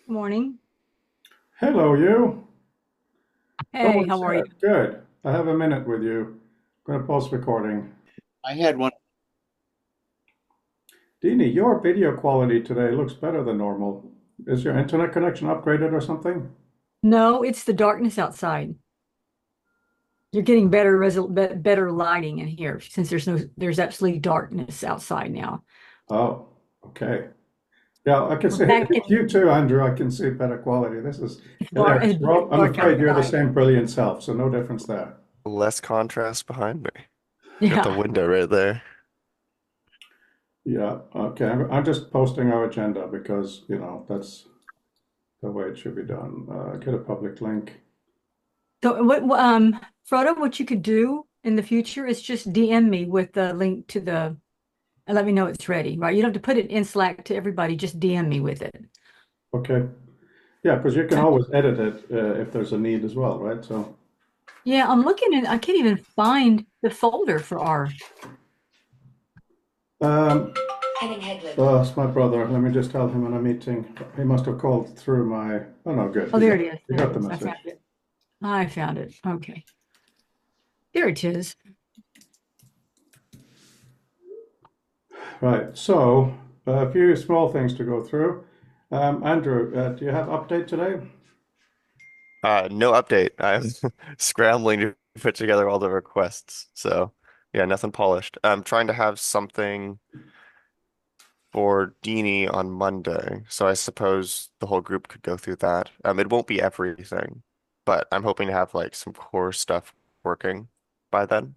Morning. Hello, you. Hey, Someone how are you? said, good. I have a minute with you. I'm going to pause recording. I had one. Dini, your video quality today looks better than normal. Is your internet connection upgraded or something? No, it's the darkness outside. You're getting better lighting in here since there's absolutely darkness outside now. Oh, okay. Yeah, I can We're see back in you too, Andrew. I can see better quality. This is hilarious. it's Well, I'm dark afraid you're the outside. same brilliant self, so no difference there. Less contrast behind me. Got the Yeah. window right there. Yeah, okay. I'm just posting our agenda because, that's the way it should be done. Get a public link. So Frode, what you could do in the future is just DM me with the link to the and let me know it's ready, right? You don't have to put it in Slack to everybody, just DM me with it. Okay. Yeah, because you can always edit it if there's a need as well, right? So, Yeah, I'm looking and I can't even find the folder for our um, it's my brother. Let me just tell him in a meeting. He must have called through my. Oh no, good. Oh, there it is. He There got it the is. I found message. it. I found it. Okay. There it is. Right. So, a few small things to go through. Andrew, do you have update today? No update. I'm scrambling to put together all the requests. So yeah, nothing polished. I'm trying to have something for Dene on Monday. So I suppose the whole group could go through that. It won't be everything, but I'm hoping to have like some core stuff working by then.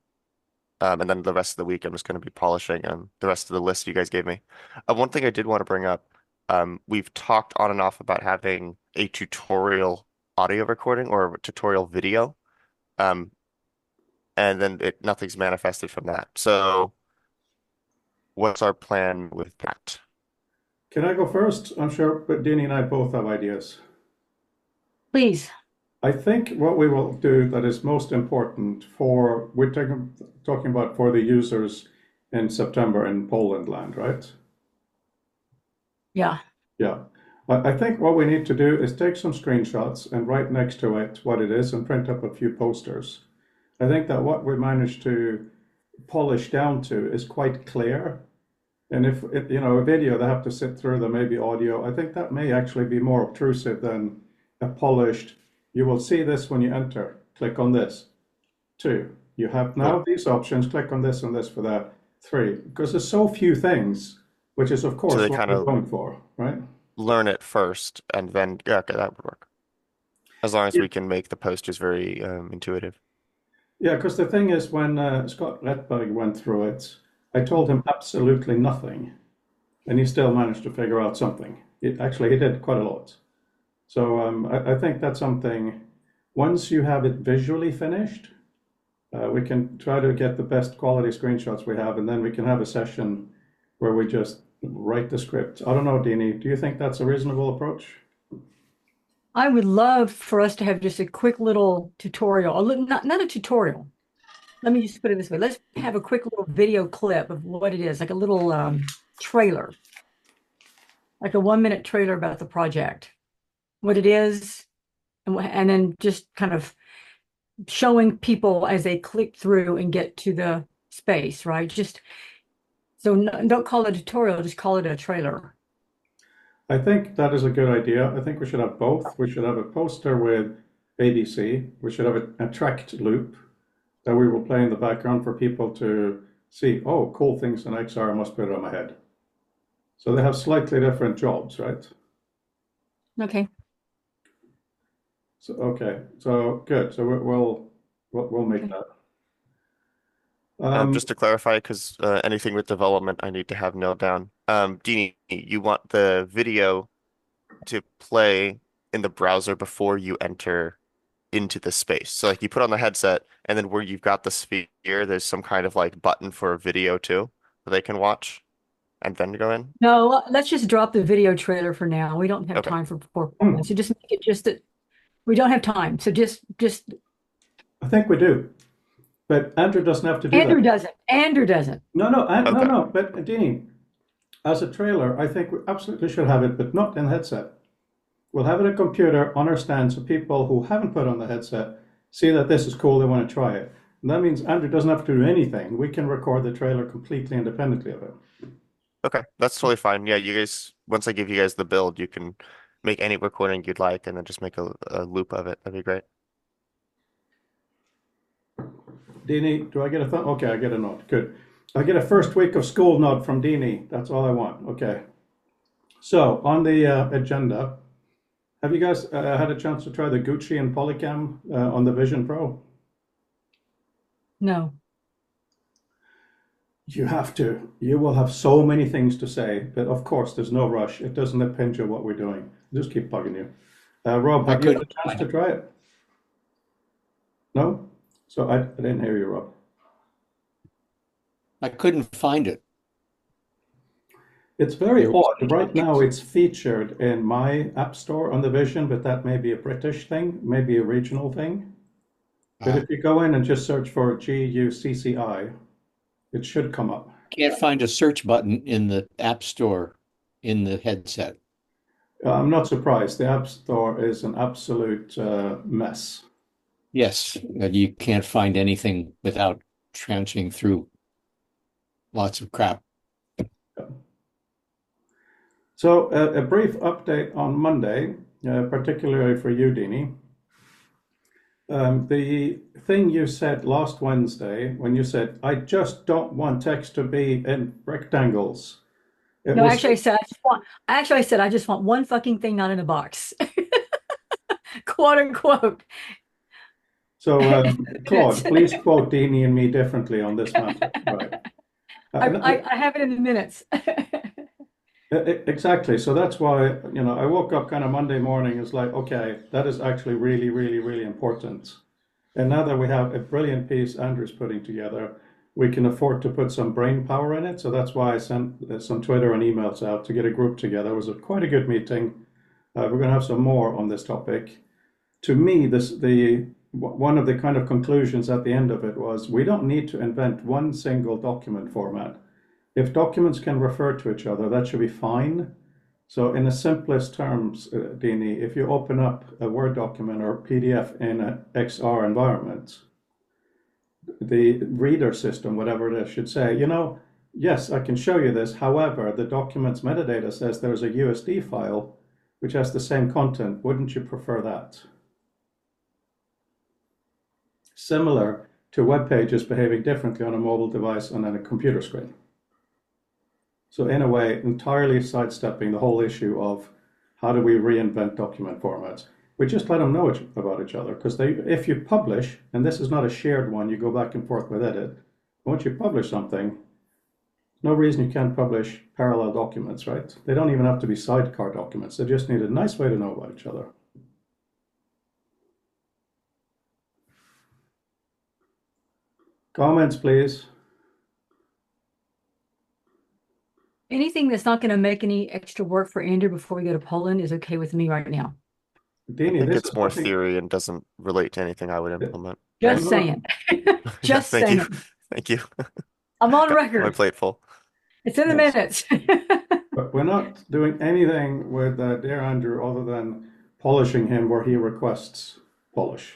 And then the rest of the week, I'm just going to be polishing the rest of the list you guys gave me. One thing I did want to bring up, we've talked on and off about having a tutorial audio recording or a tutorial video, um, and then nothing's manifested from that. So, what's our plan with that? Can I go first? I'm sure, but Danny and I both have ideas. Please. I think what we will do that is most important we're talking about for the users in September in Poland land, right? Yeah. Yeah. I think what we need to do is take some screenshots and write next to it what it is and print up a few posters. I think that what we managed to polish down to is quite clear. And if it, a video, they have to sit through the maybe audio. I think that may actually be more obtrusive than a polished. You will see this when you enter. Click on this. Two, you have So, now these options. Click on this and this for that. Three, because there's so few things, which is of so course they what kind we're of going for, right? learn it first, and then yeah, okay, that would work. As long as we can make the posters very intuitive. Yeah, because the thing is, when Scott Redberg went through it, I told him absolutely nothing, and he still managed to figure out something. Actually, he did quite a lot. So I think that's something, once you have it visually finished, we can try to get the best quality screenshots we have, and then we can have a session where we just write the script. I don't know, Dini, do you think that's a reasonable approach? I would love for us to have just a quick little tutorial, not a tutorial. Let me just put it this way. Let's have a quick little video clip of what it is, like a little trailer, like a 1 minute trailer about the project, what it is, and then just kind of showing people as they click through and get to the space, right? Just so no, don't call it a tutorial, just call it a trailer. I think that is a good idea. I think we should have both. We should have a poster with ABC. We should have a tracked loop that we will play in the background for people to see, oh, cool things in XR, I must put it on my head. So they have slightly different jobs, right? Okay. So okay, so good. So we'll make Okay. that. Um, Just to clarify, because anything with development, I need to have nailed down. Deanie, you want the video to play in the browser before you enter into the space. So like you put on the headset, and then where you've got the sphere, there's some kind of like button for a video too that they can watch and then go in. No, let's just drop the video trailer for now. We don't have Okay. time for four hmm, minutes. So just make it just that we don't have time. So just I think we do, but Andrew doesn't have to do that. Andrew doesn't. Andrew doesn't. No, Okay. no. But Dini, as a trailer, I think we absolutely should have it, but not in headset. We'll have it a computer on our stand so people who haven't put on the headset see that this is cool, they want to try it. And that means Andrew doesn't have to do anything. We can record the trailer completely independently of it. Okay, that's totally fine. Yeah, you guys, once I give you guys the build, you can make any recording you'd like and then just make a loop of it. That'd be great. Dene, do I get a thumb? Okay, I get a nod. Good. I get a first week of school nod from Dene. That's all I want. Okay. So on the agenda, have you guys had a chance to try the Gucci and Polycam on the Vision Pro? No. You have to. You will have so many things to say, but of course, there's no rush. It doesn't impinge on what we're doing. Just keep bugging you. Rob, have you had a chance to try it? No? So I didn't hear you, Rob. I couldn't find it. It's very odd. Right now, it's featured in my app store on the Vision, but that may be a British thing, maybe a regional thing. But if you go in and just search for GUCCI, it should come up. Can't find a search button in the App Store in the headset. I'm not surprised. The App Store is an absolute mess. Yes, you can't find anything without trenching through lots of crap. So a brief update on Monday, particularly for you, Dene. The thing you said last Wednesday when you said, I just don't want text to be in rectangles. No, actually, I said I just want one fucking thing not in a box, quote unquote. So, Claude, please quote Dene and me differently on this matter. Right. I have it in the minutes. Exactly. So that's why, I woke up kind of Monday morning. It's like, okay, that is actually really, really, really important. And now that we have a brilliant piece Andrew's putting together, we can afford to put some brain power in it. So that's why I sent some Twitter and emails out to get a group together. It was quite a good meeting. We're going to have some more on this topic. To me, one of the kind of conclusions at the end of it was we don't need to invent one single document format. If documents can refer to each other, that should be fine. So in the simplest terms, Dene, if you open up a Word document or PDF in an XR environment, the reader system, whatever it is, should say, yes, I can show you this. However, the document's metadata says there's a USD file which has the same content. Wouldn't you prefer that? Similar to web pages behaving differently on a mobile device and on a computer screen. So in a way, entirely sidestepping the whole issue of how do we reinvent document formats. We just let them know about each other, because if you publish, and this is not a shared one, you go back and forth with edit. Once you publish something, no reason you can't publish parallel documents, right? They don't even have to be sidecar documents. They just need a nice way to know about each other. Comments, please. Anything that's not going to make any extra work for Andrew before we go to Poland is okay with me right now. Dene, I think it's more theory and doesn't relate to anything I would implement. Just saying. Just Thank saying. you. Thank you. I'm on Got my record. plate full. It's in the minutes. But we're not doing anything with dear Andrew other than polishing him where he requests polish.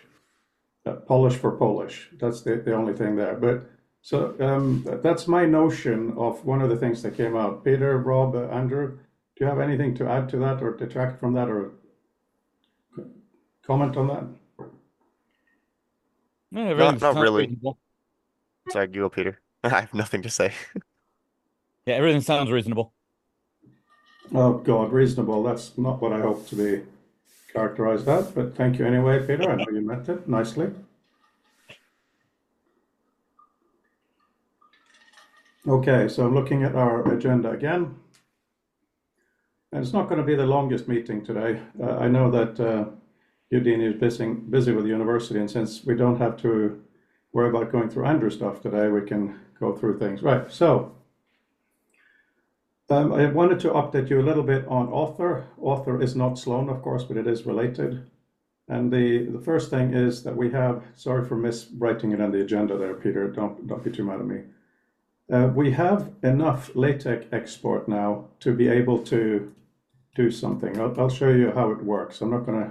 Polish for Polish. That's the only thing there. But so that's my notion of one of the things that came out. Peter, Rob, Andrew, do you have anything to add to that or detract from that or comment on that? No, Not really. Reasonable. Sorry, you go, Peter. I have nothing to say. Yeah, everything sounds reasonable. Oh God, reasonable. That's not what I hope to be characterized as, but thank you anyway, Peter. I know you meant it nicely. Okay, so I'm looking at our agenda again. And it's not going to be the longest meeting today. I know that Dene is busy with the university, and since we don't have to worry about going through Andrew stuff today, we can go through things. Right, so I wanted to update you a little bit on author. Author is not Sloan, of course, but it is related. And the first thing is that we have, sorry for miswriting it on the agenda there, Peter, don't be too mad at me. We have enough LaTeX export now to be able to do something. I'll show you how it works. I'm not going to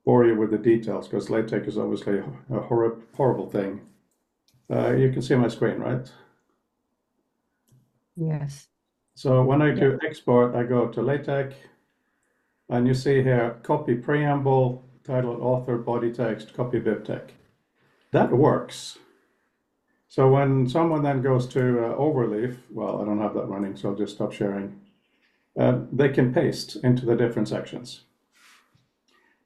bore you with the details because LaTeX is obviously a horrible thing. You can see my screen, right? Yes. So when I do export, I go to LaTeX, and you see here, copy preamble, title, author, body text, copy BibTeX. That works. So when someone then goes to Overleaf, well, I don't have that running, so I'll just stop sharing. They can paste into the different sections.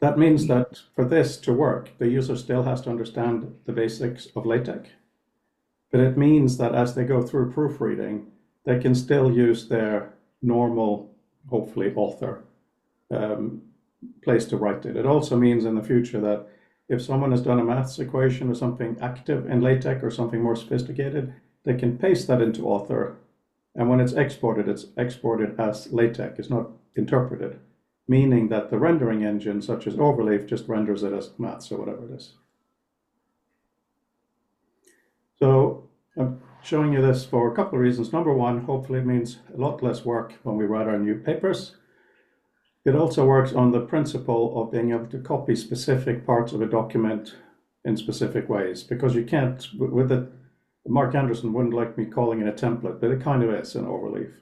That means that for this to work, the user still has to understand the basics of LaTeX. But it means that as they go through proofreading, they can still use their normal, hopefully, author place to write it. It also means in the future that if someone has done a maths equation or something active in LaTeX or something more sophisticated, they can paste that into author. And when it's exported as LaTeX. It's not interpreted, meaning that the rendering engine, such as Overleaf, just renders it as maths or whatever it is. So I'm showing you this for a couple of reasons. Number one, hopefully it means a lot less work when we write our new papers. It also works on the principle of being able to copy specific parts of a document in specific ways, because you can't, with it, Mark Anderson wouldn't like me calling it a template, but it kind of is in Overleaf.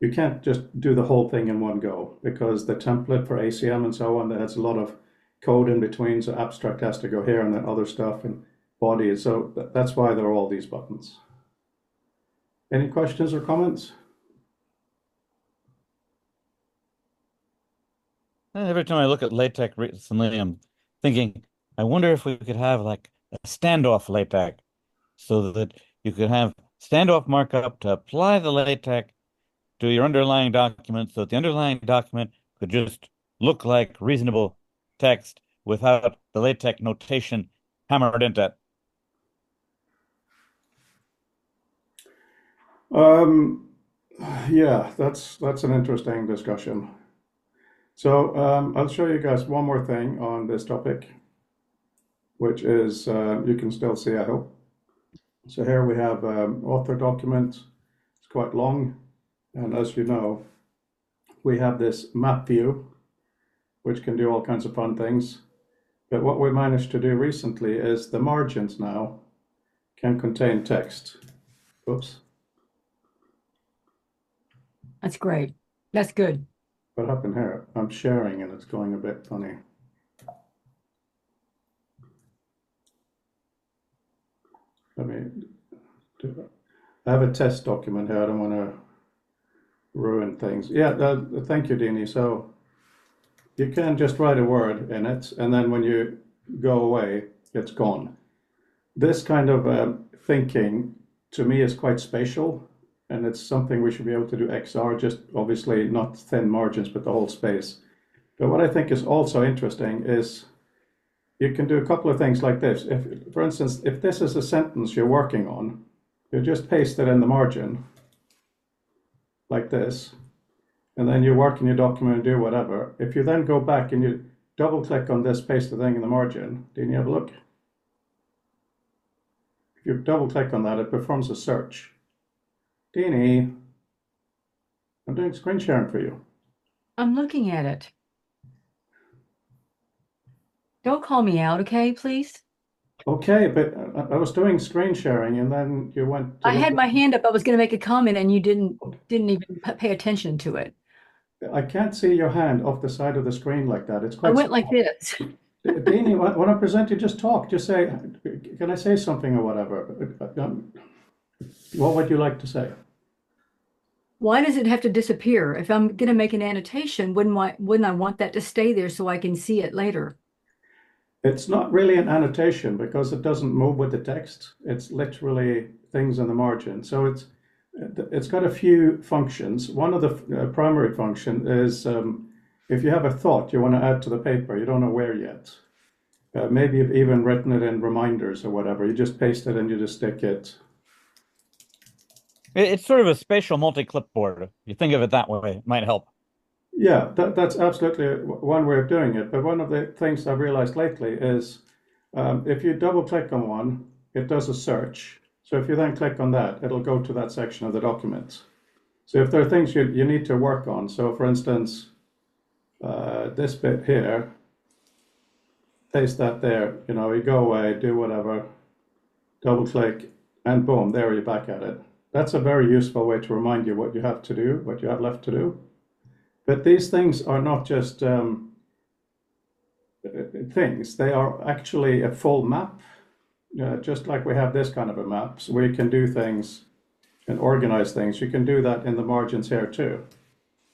You can't just do the whole thing in one go, because the template for ACM and so on, that has a lot of code in between, so abstract has to go here and then other stuff and body. So that's why there are all these buttons. Any questions or comments? Every time I look at LaTeX recently, I'm thinking, I wonder if we could have like a standoff LaTeX so that you could have standoff markup to apply the LaTeX to your underlying document so that the underlying document could just look like reasonable text without the LaTeX notation hammered into it. Yeah, that's an interesting discussion. So I'll show you guys one more thing on this topic, which is, you can still see, I hope. So here we have author document. It's quite long. And as you know, we have this map view, which can do all kinds of fun things. But what we managed to do recently is the margins now can contain text. Oops. That's great. That's good. What happened here? I'm sharing and it's going a bit funny. Let me do that. I have a test document here. I don't want to ruin things. Yeah, thank you, Dene. So you can just write a word in it, and then when you go away, it's gone. This kind of thinking, to me, is quite spatial. And it's something we should be able to do XR, just obviously not thin margins, but the whole space. But what I think is also interesting is you can do a couple of things like this. If, for instance, if this is a sentence you're working on, you just paste it in the margin, like this, and then you work in your document and do whatever. If you then go back and you double click on this, paste the thing in the margin, didn't you have a look? If you double click on that, it performs a search. Dene, I'm doing screen sharing for you. I'm looking at it. Don't call me out, okay, please? Okay, but I was doing screen sharing and then you went to I had my hand up. I was going to make a comment and you didn't even pay attention to it. I can't see your hand off the side of the screen like that. It's quite I went like this. Dene, when I present you, just talk. Just say, can I say something or whatever? What would you like to say? Why does it have to disappear? If I'm going to make an annotation, wouldn't I want that to stay there so I can see it later? It's not really an annotation because it doesn't move with the text. It's literally things in the margin. So it's got a few functions. One of the primary function is if you have a thought you want to add to the paper, you don't know where yet. Maybe you've even written it in reminders or whatever. You just paste it and you just stick it. It's sort of a spatial multi-clipboard. You think of it that way, it might help. Yeah, that's absolutely one way of doing it. But one of the things I've realized lately is if you double click on one, it does a search. So if you then click on that, it'll go to that section of the document. So if there are things you need to work on, so for instance, this bit here, paste that there, you go away, do whatever, double click, and boom, there you're back at it. That's a very useful way to remind you what you have to do, what you have left to do. But these things are not just things, they are actually a full map, just like we have this kind of a map, so where you can do things and organize things. You can do that in the margins here too.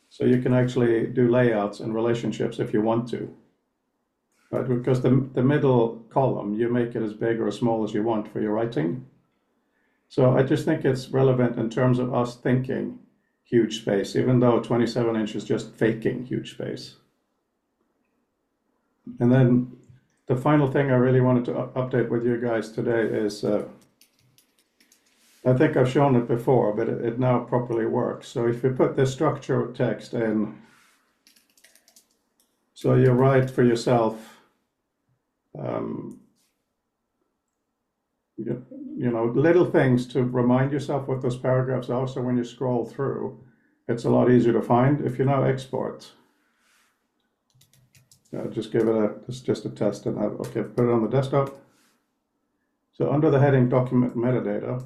So you can actually do layouts and relationships if you want to. Right? Because the middle column, you make it as big or as small as you want for your writing. So I just think it's relevant in terms of us thinking huge space, even though 27 inch is just faking huge space. And then the final thing I really wanted to update with you guys today is, I think I've shown it before, but it now properly works. So if you put the structure text in, so you write for yourself, little things to remind yourself what those paragraphs are. So when you scroll through, it's a lot easier to find. If you now export, just give it just a test and okay, put it on the desktop. So under the heading document metadata,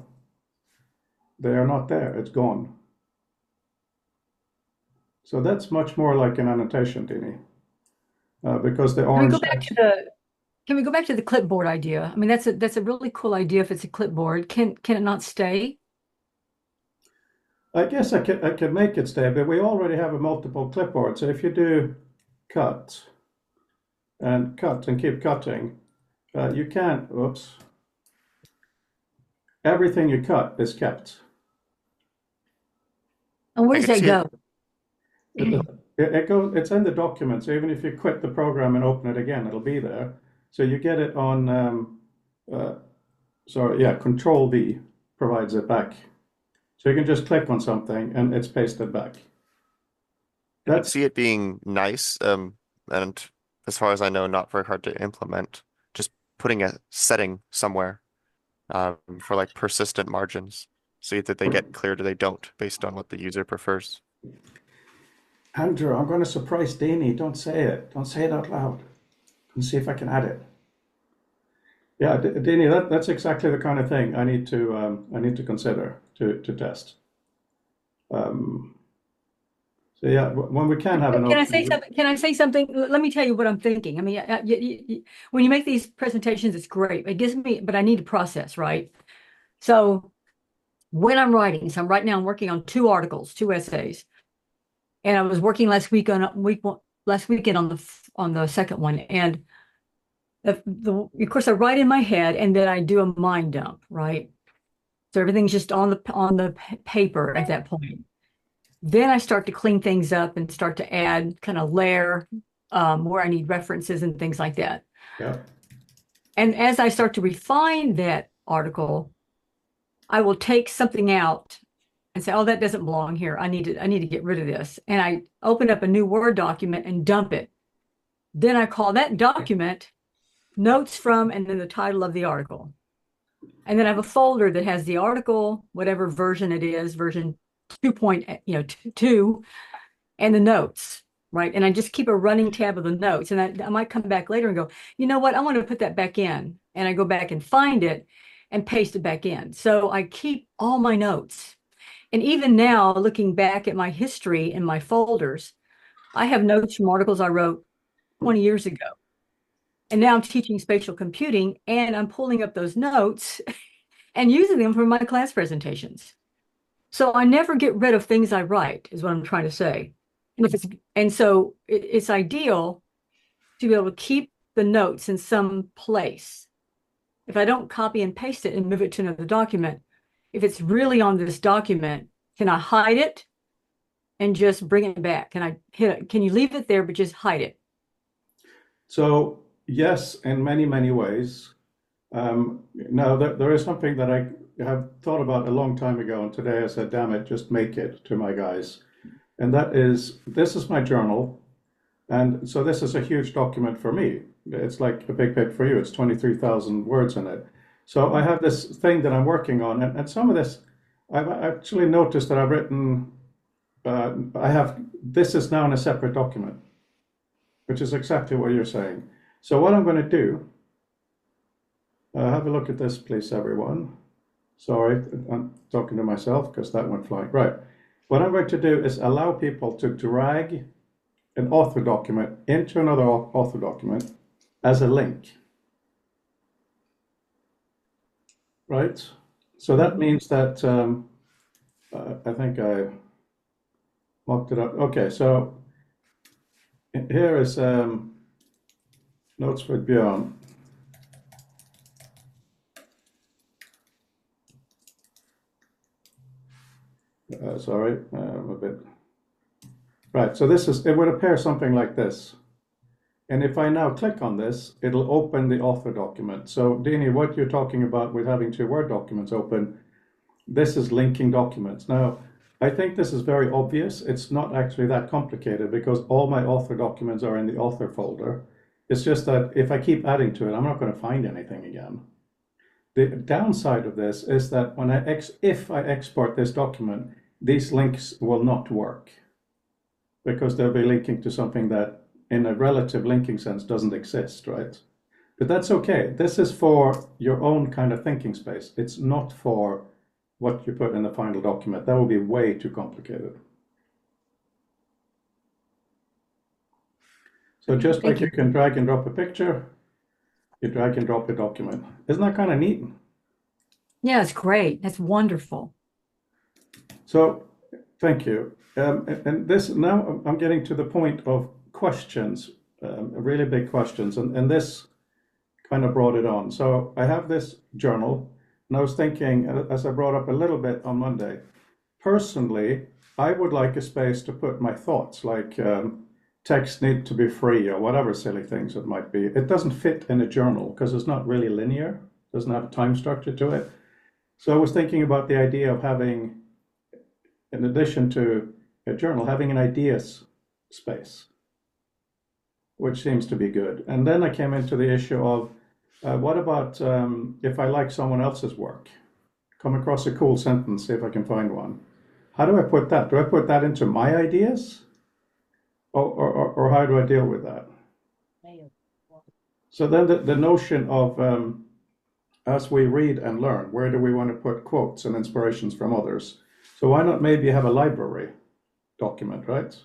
they are not there, it's gone. So that's much more like an annotation, Dene, because the orange text. Can we go back to the clipboard idea? I mean, that's a really cool idea if it's a clipboard. Can it not stay? I guess I could make it stay, but we already have a multiple clipboard. So if you do cut and keep cutting, you can't, oops, everything you cut is kept. And where does that go? It goes, it's in the document. So even if you quit the program and open it again, it'll be there. So you get it on, Control V provides it back. So you can just click on something and it's pasted back. I could see it being nice, and as far as I know, not very hard to implement. Just putting a setting somewhere for like persistent margins, so either they get cleared or they don't, based on what the user prefers. Andrew, I'm going to surprise Dene. Don't say it. Don't say it out loud. And see if I can add it. Yeah, Dene, that's exactly the kind of thing I need to consider to test. So yeah, when we can have an Can I say something? Can I say something? Let me tell you what I'm thinking. I mean, when you make these presentations, it's great. It gives me, but I need to process, right? So when I'm writing, right now I'm working on 2 articles, 2 essays, and I was working last weekend on the second one, and of course I write in my head, and then I do a mind dump, right? So everything's just on the paper at that point. Then I start to clean things up and start to add, kind of layer where I need references and things like that. Yeah. And as I start to refine that article, I will take something out and say, oh, that doesn't belong here. I need to get rid of this. And I open up a new Word document and dump it. Then I call that document notes from, and then the title of the article. And then I have a folder that has the article, whatever version it is, version 2.2, and the notes, right? And I just keep a running tab of the notes. And I might come back later and go, you know what? I want to put that back in. And I go back and find it and paste it back in. So I keep all my notes. And even now, looking back at my history in my folders, I have notes from articles I wrote 20 years ago. And now I'm teaching spatial computing, and I'm pulling up those notes and using them for my class presentations. So I never get rid of things I write, is what I'm trying to say. And so it's ideal to be able to keep the notes in some place. If I don't copy and paste it and move it to another document, if it's really on this document, can I hide it and just bring it back? Can I hit it? Can you leave it there, but just hide it? So yes, in many, many ways. Now there is something that I have thought about a long time ago, and today I said, damn it, just make it, to my guys. And that is, this is my journal. And so this is a huge document for me. It's like a big paper for you. It's 23,000 words in it. So I have this thing that I'm working on. And some of this, I've actually noticed that I've written this is now in a separate document, which is exactly what you're saying. So what I'm going to do, have a look at this, please, everyone. Sorry, I'm talking to myself because that went flying. Right. What I'm going to do is allow people to drag an author document into another author document as a link. Right? So that means that I think I mocked it up. Okay, so here is notes for Björn. Sorry, I'm a bit. Right, so it would appear something like this. And if I now click on this, it'll open the author document. So Dene, what you're talking about with having two Word documents open, this is linking documents. Now, I think this is very obvious. It's not actually that complicated because all my author documents are in the author folder. It's just that if I keep adding to it, I'm not going to find anything again. The downside of this is that if I export this document, these links will not work because they'll be linking to something that in a relative linking sense doesn't exist, right? But that's okay. This is for your own kind of thinking space. It's not for what you put in the final document. That would be way too complicated. So just like you can drag and drop a picture, you drag and drop a document. Isn't that kind of neat? Yeah, it's great. That's wonderful. So thank you. And this now I'm getting to the point of questions, really big questions, and this kind of brought it on. So I have this journal, and I was thinking, as I brought up a little bit on Monday, personally, I would like a space to put my thoughts, like text need to be free or whatever silly things it might be. It doesn't fit in a journal because it's not really linear, doesn't have a time structure to it. So I was thinking about the idea of having, in addition to a journal, having an ideas space, which seems to be good. And then I came into the issue of what about if I like someone else's work, come across a cool sentence, see if I can find one. How do I put that? Do I put that into my ideas? Or how do I deal with that? So then the notion of as we read and learn, where do we want to put quotes and inspirations from others? So why not maybe have a library document, right?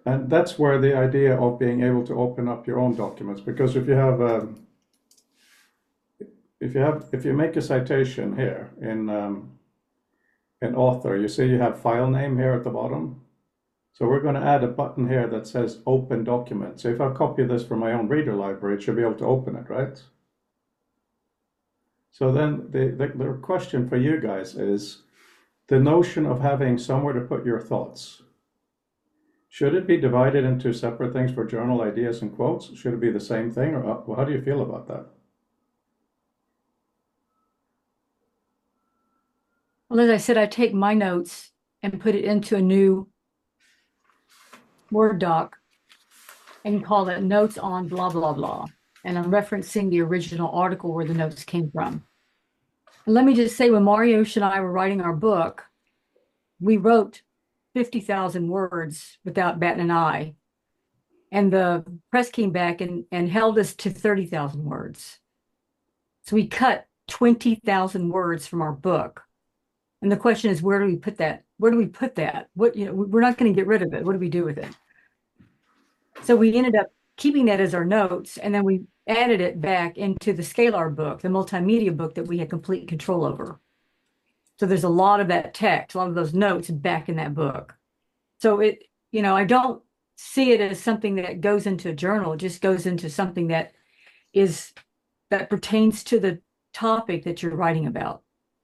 And that's where the idea of being able to open up your own documents, because if you make a citation here in an author, you see you have file name here at the bottom. So we're going to add a button here that says open document. So if I copy this from my own reader library, it should be able to open it, right? So then the question for you guys is the notion of having somewhere to put your thoughts. Should it be divided into separate things for journal ideas and quotes? Should it be the same thing, or how do you feel about that? Well, as I said, I take my notes and put it into a new Word doc and call it notes on blah, blah, blah. And I'm referencing the original article where the notes came from. And let me just say, when Mariusz and I were writing our book, we wrote 50,000 words without batting an eye. And the press came back and held us to 30,000 words. So we cut 20,000 words from our book. And the question is, where do we put that? Where do we put that? What, we're not going to get rid of it. What do we do with it? So we ended up keeping that as our notes, and then we added it back into the Scalar book, the multimedia book that we had complete control over. So there's a lot of that text, a lot of those notes back in that book. So I don't see it as something that goes into a journal. It just goes into something that pertains to the topic that you're writing about.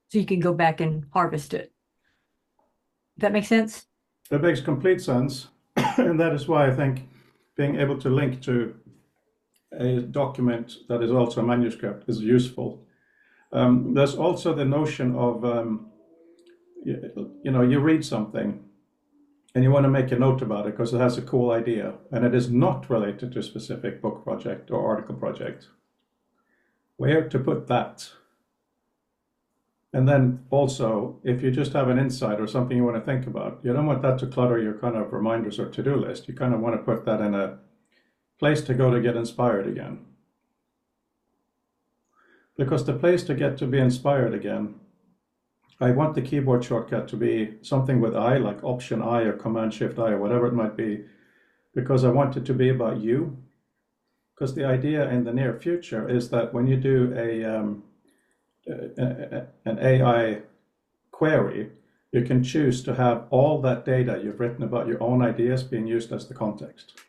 So you can go back and harvest it. That makes sense? That makes complete sense. And that is why I think being able to link to a document that is also a manuscript is useful. There's also the notion of, you read something and you want to make a note about it because it has a cool idea and it is not related to a specific book project or article project. Where to put that? And then also, if you just have an insight or something you want to think about, you don't want that to clutter your kind of reminders or to-do list. You kind of want to put that in a place to go to get inspired again. Because the place to get to be inspired again, I want the keyboard shortcut to be something with I, like Option I or Command Shift I or whatever it might be, because I want it to be about you. Because the idea in the near future is that when you do an AI query, you can choose to have all that data you've written about your own ideas being used as the context.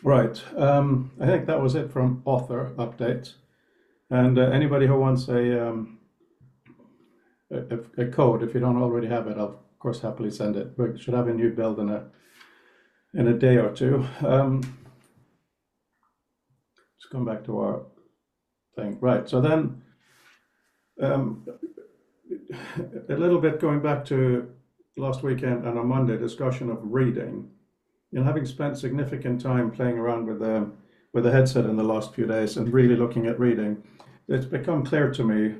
Right, I think that was it from author updates. And anybody who wants a code, if you don't already have it, I'll of course happily send it. We should have a new build in a day or two. Let's come back to our thing. Right, so then a little bit going back to last weekend and on Monday, discussion of reading. You know, having spent significant time playing around with the headset in the last few days and really looking at reading, it's become clear to me,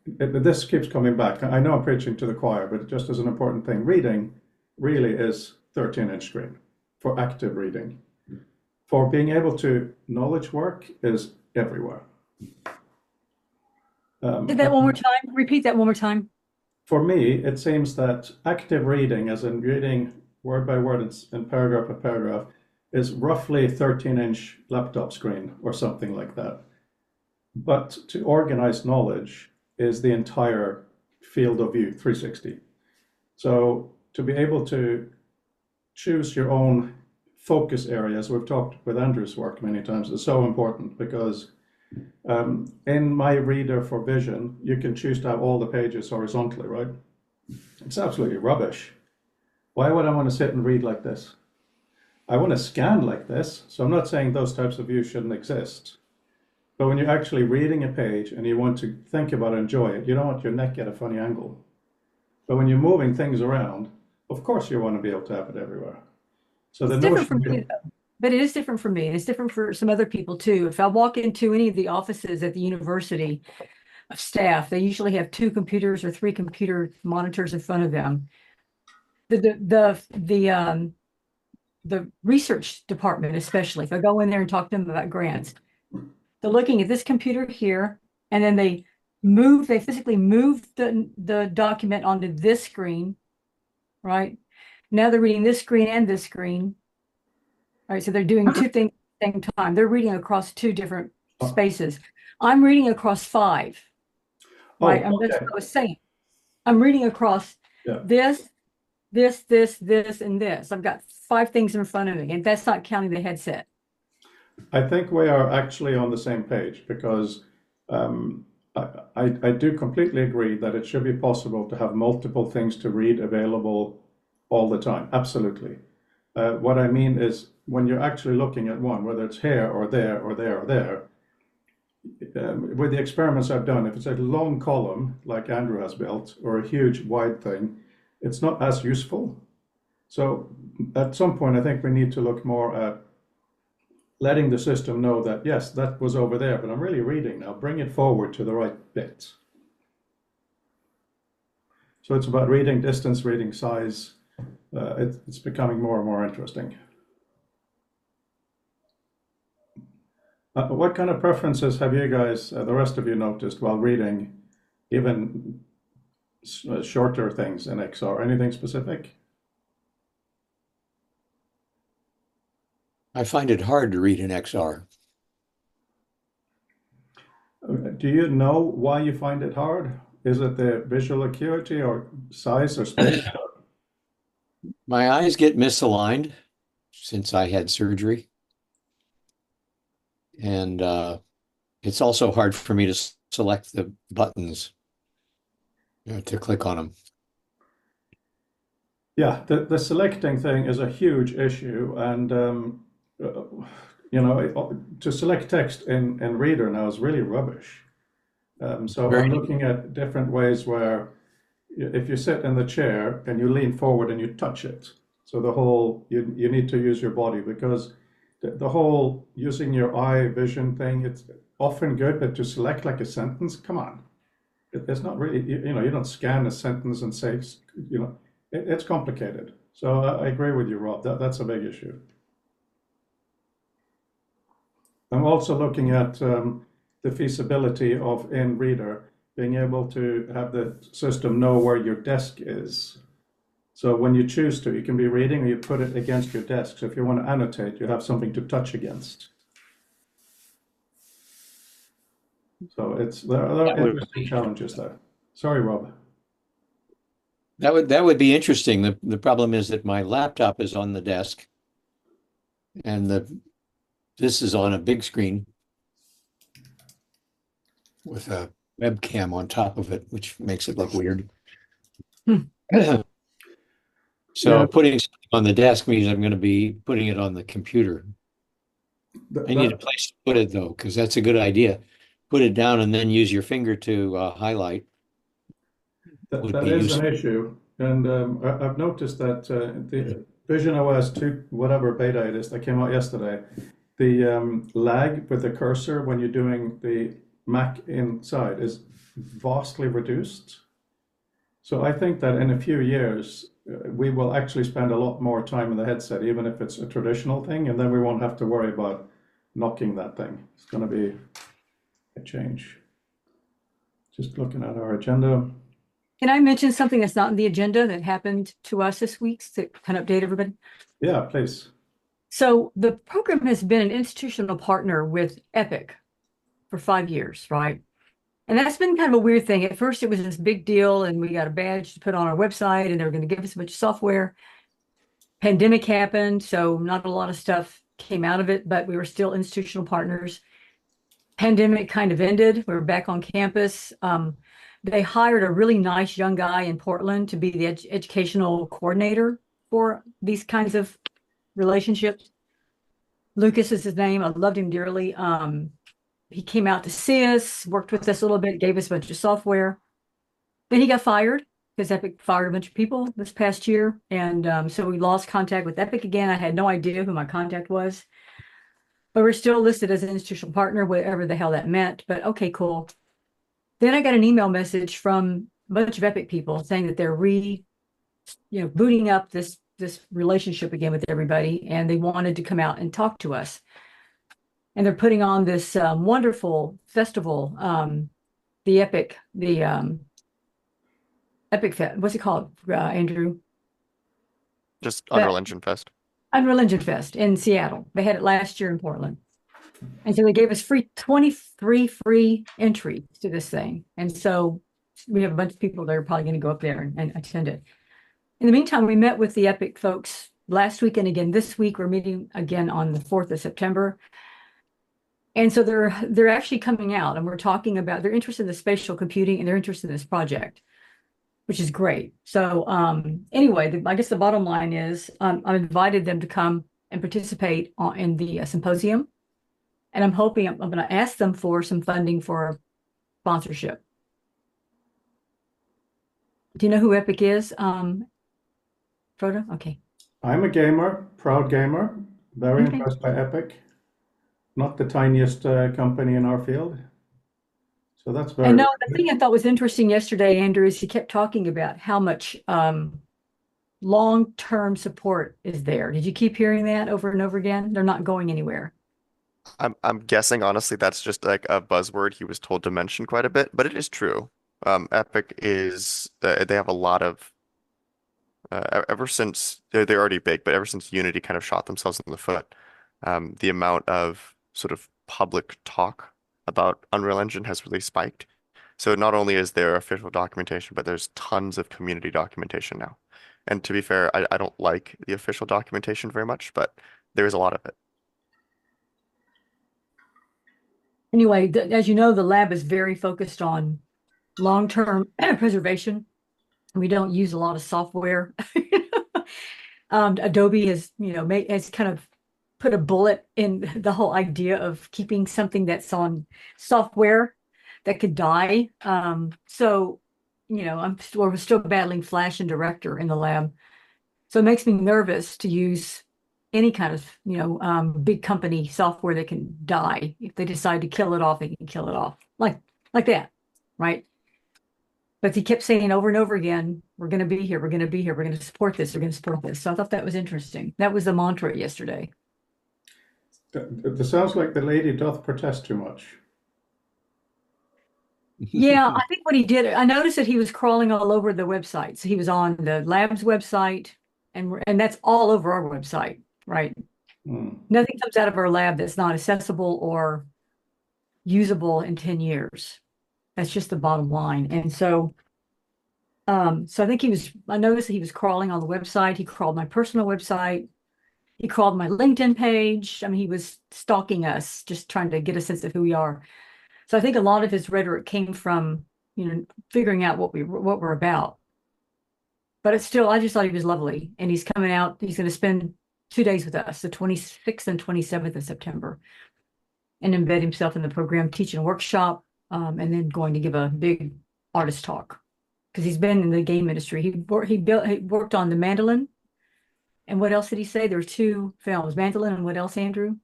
this keeps coming back. I know I'm preaching to the choir, but just as an important thing, reading really is 13-inch screen for active reading. For being able to knowledge work is everywhere. Did that one more time? Repeat that one more time. For me, it seems that active reading, as in reading word by word and paragraph by paragraph, is roughly 13-inch laptop screen or something like that. But to organize knowledge is the entire field of view, 360. So to be able to choose your own focus areas, we've talked with Andrew's work many times, is so important because in my reader for vision, you can choose to have all the pages horizontally, right? It's absolutely rubbish. Why would I want to sit and read like this? I want to scan like this. So I'm not saying those types of views shouldn't exist. But when you're actually reading a page and you want to think about it, enjoy it, you don't want your neck at a funny angle. But when you're moving things around, of course you want to be able to have it everywhere. So the It's different for notion me, though. But it is different for me. And it's different for some other people too. If I walk into any of the offices at the university of staff, they usually have 2 computers or 3 computer monitors in front of them. The research department, especially, if I go in there and talk to them about grants, they're looking at this computer here, and then they physically move the document onto this screen, right? Now they're reading this screen and this screen. All right, so they're doing 2 things at the same time. They're reading across 2 different spaces. I'm reading across 5. Right, that's what I was saying. I'm reading across this, and this. I've got 5 things in front of me, and that's not counting the headset. I think we are actually on the same page because I do completely agree that it should be possible to have multiple things to read available all the time. Absolutely. What I mean is when you're actually looking at one, whether it's here or there or there or there, with the experiments I've done, if it's a long column like Andrew has built or a huge wide thing, it's not as useful. So at some point, I think we need to look more at letting the system know that, yes, that was over there, but I'm really reading now. Bring it forward to the right bit. So it's about reading distance, reading size. It's becoming more and more interesting. What kind of preferences have you guys, the rest of you, noticed while reading, even shorter things in XR? Anything specific? I find it hard to read in XR. Do you know why you find it hard? Is it the visual acuity or size or space? My eyes get misaligned since I had surgery. And it's also hard for me to select the buttons, to click on them. Yeah, the selecting thing is a huge issue. And, to select text in Reader now is really rubbish. So I'm looking at different ways where if you sit in the chair and you lean forward and you touch it, so you need to use your body because the whole using your eye vision thing, it's often good, but to select like a sentence, come on. It's not really, you don't scan a sentence and say, it's complicated. So I agree with you, Rob. That's a big issue. I'm also looking at the feasibility of in Reader being able to have the system know where your desk is. So when you choose to, you can be reading or you put it against your desk. So if you want to annotate, you have something to touch against. So there are interesting challenges there. Sorry, Rob. That would be interesting. The problem is that my laptop is on the desk and this is on a big screen with a webcam on top of it, which makes it look weird. So Yeah. putting something on the desk means I'm going to be putting it on the computer. I need a place to put it though, because that's a good idea. Put it down and then use your finger to highlight. That Would be is useful. an issue. And I've noticed that the Vision OS 2, whatever beta it is that came out yesterday, the lag with the cursor when you're doing the Mac inside is vastly reduced. So I think that in a few years, we will actually spend a lot more time in the headset, even if it's a traditional thing, and then we won't have to worry about knocking that thing. It's going to be a change. Just looking at our agenda. Can I mention something that's not in the agenda that happened to us this week to kind of update everybody? Yeah, please. So the program has been an institutional partner with Epic for 5 years, right? And that's been kind of a weird thing. At first, it was this big deal, and we got a badge to put on our website, and they were going to give us a bunch of software. Pandemic happened, so not a lot of stuff came out of it, but we were still institutional partners. Pandemic kind of ended. We were back on campus. They hired a really nice young guy in Portland to be the educational coordinator for these kinds of relationships. Lucas is his name. I loved him dearly. He came out to see us, worked with us a little bit, gave us a bunch of software. Then he got fired because Epic fired a bunch of people this past year. And so we lost contact with Epic again. I had no idea who my contact was. But we're still listed as an institutional partner, whatever the hell that meant. But okay, cool. Then I got an email message from a bunch of Epic people saying that they're booting up this relationship again with everybody, and they wanted to come out and talk to us. And they're putting on this wonderful festival, the Epic Fest. What's it called, Andrew? Just Unreal Engine Fest. Unreal Engine Fest in Seattle. They had it last year in Portland. And so they gave us 23 free entries to this thing. And so we have a bunch of people that are probably going to go up there and attend it. In the meantime, we met with the Epic folks last week and again this week. We're meeting again on the 4th of September. And so they're actually coming out, and we're talking about, they're interested in the spatial computing, and they're interested in this project, which is great. So anyway, I guess the bottom line is I've invited them to come and participate in the symposium. And I'm hoping I'm going to ask them for some funding for sponsorship. Do you know who Epic is, Frode? Okay. I'm a gamer, proud gamer, very impressed by Epic. Not the tiniest company in our field. So that's very. And no, the thing I thought was interesting yesterday, Andrew, is he kept talking about how much long-term support is there. Did you keep hearing that over and over again? They're not going anywhere. I'm guessing honestly that's just like a buzzword he was told to mention quite a bit, but it is true. Epic is they have a lot of ever since they're already big, but ever since Unity kind of shot themselves in the foot, the amount of sort of public talk about Unreal Engine has really spiked. So not only is there official documentation, but there's tons of community documentation now. And to be fair, I don't like the official documentation very much, but there is a lot of it. Anyway, as you know, the lab is very focused on long-term preservation. We don't use a lot of software. Adobe has kind of put a bullet in the whole idea of keeping something that's on software that could die. So, we're still battling Flash and Director in the lab. So it makes me nervous to use any kind of, big company software that can die. If they decide to kill it off, they can kill it off like that, right? But he kept saying over and over again, we're going to be here, we're going to be here, we're going to support this, we're going to support this. So I thought that was interesting. That was the mantra yesterday. It sounds like the lady doth protest too much. Yeah, I think what he did, I noticed that he was crawling all over the website. So he was on the lab's website, and that's all over our website, right? Nothing comes out of our lab that's not accessible or usable in 10 years. That's just the bottom line. And so I think I noticed that he was crawling on the website. He crawled my personal website. He crawled my LinkedIn page. I mean, he was stalking us, just trying to get a sense of who we are. So I think a lot of his rhetoric came from, figuring out what we're about. But it's still, I just thought he was lovely. And he's coming out, he's going to spend 2 days with us, the 26th and 27th of September, and embed himself in the program, teaching a workshop, and then going to give a big artist talk. Because he's been in the game industry. He worked on the Mandolin. And what else did he say? There were 2 films, Mandolin and what else, Andrew?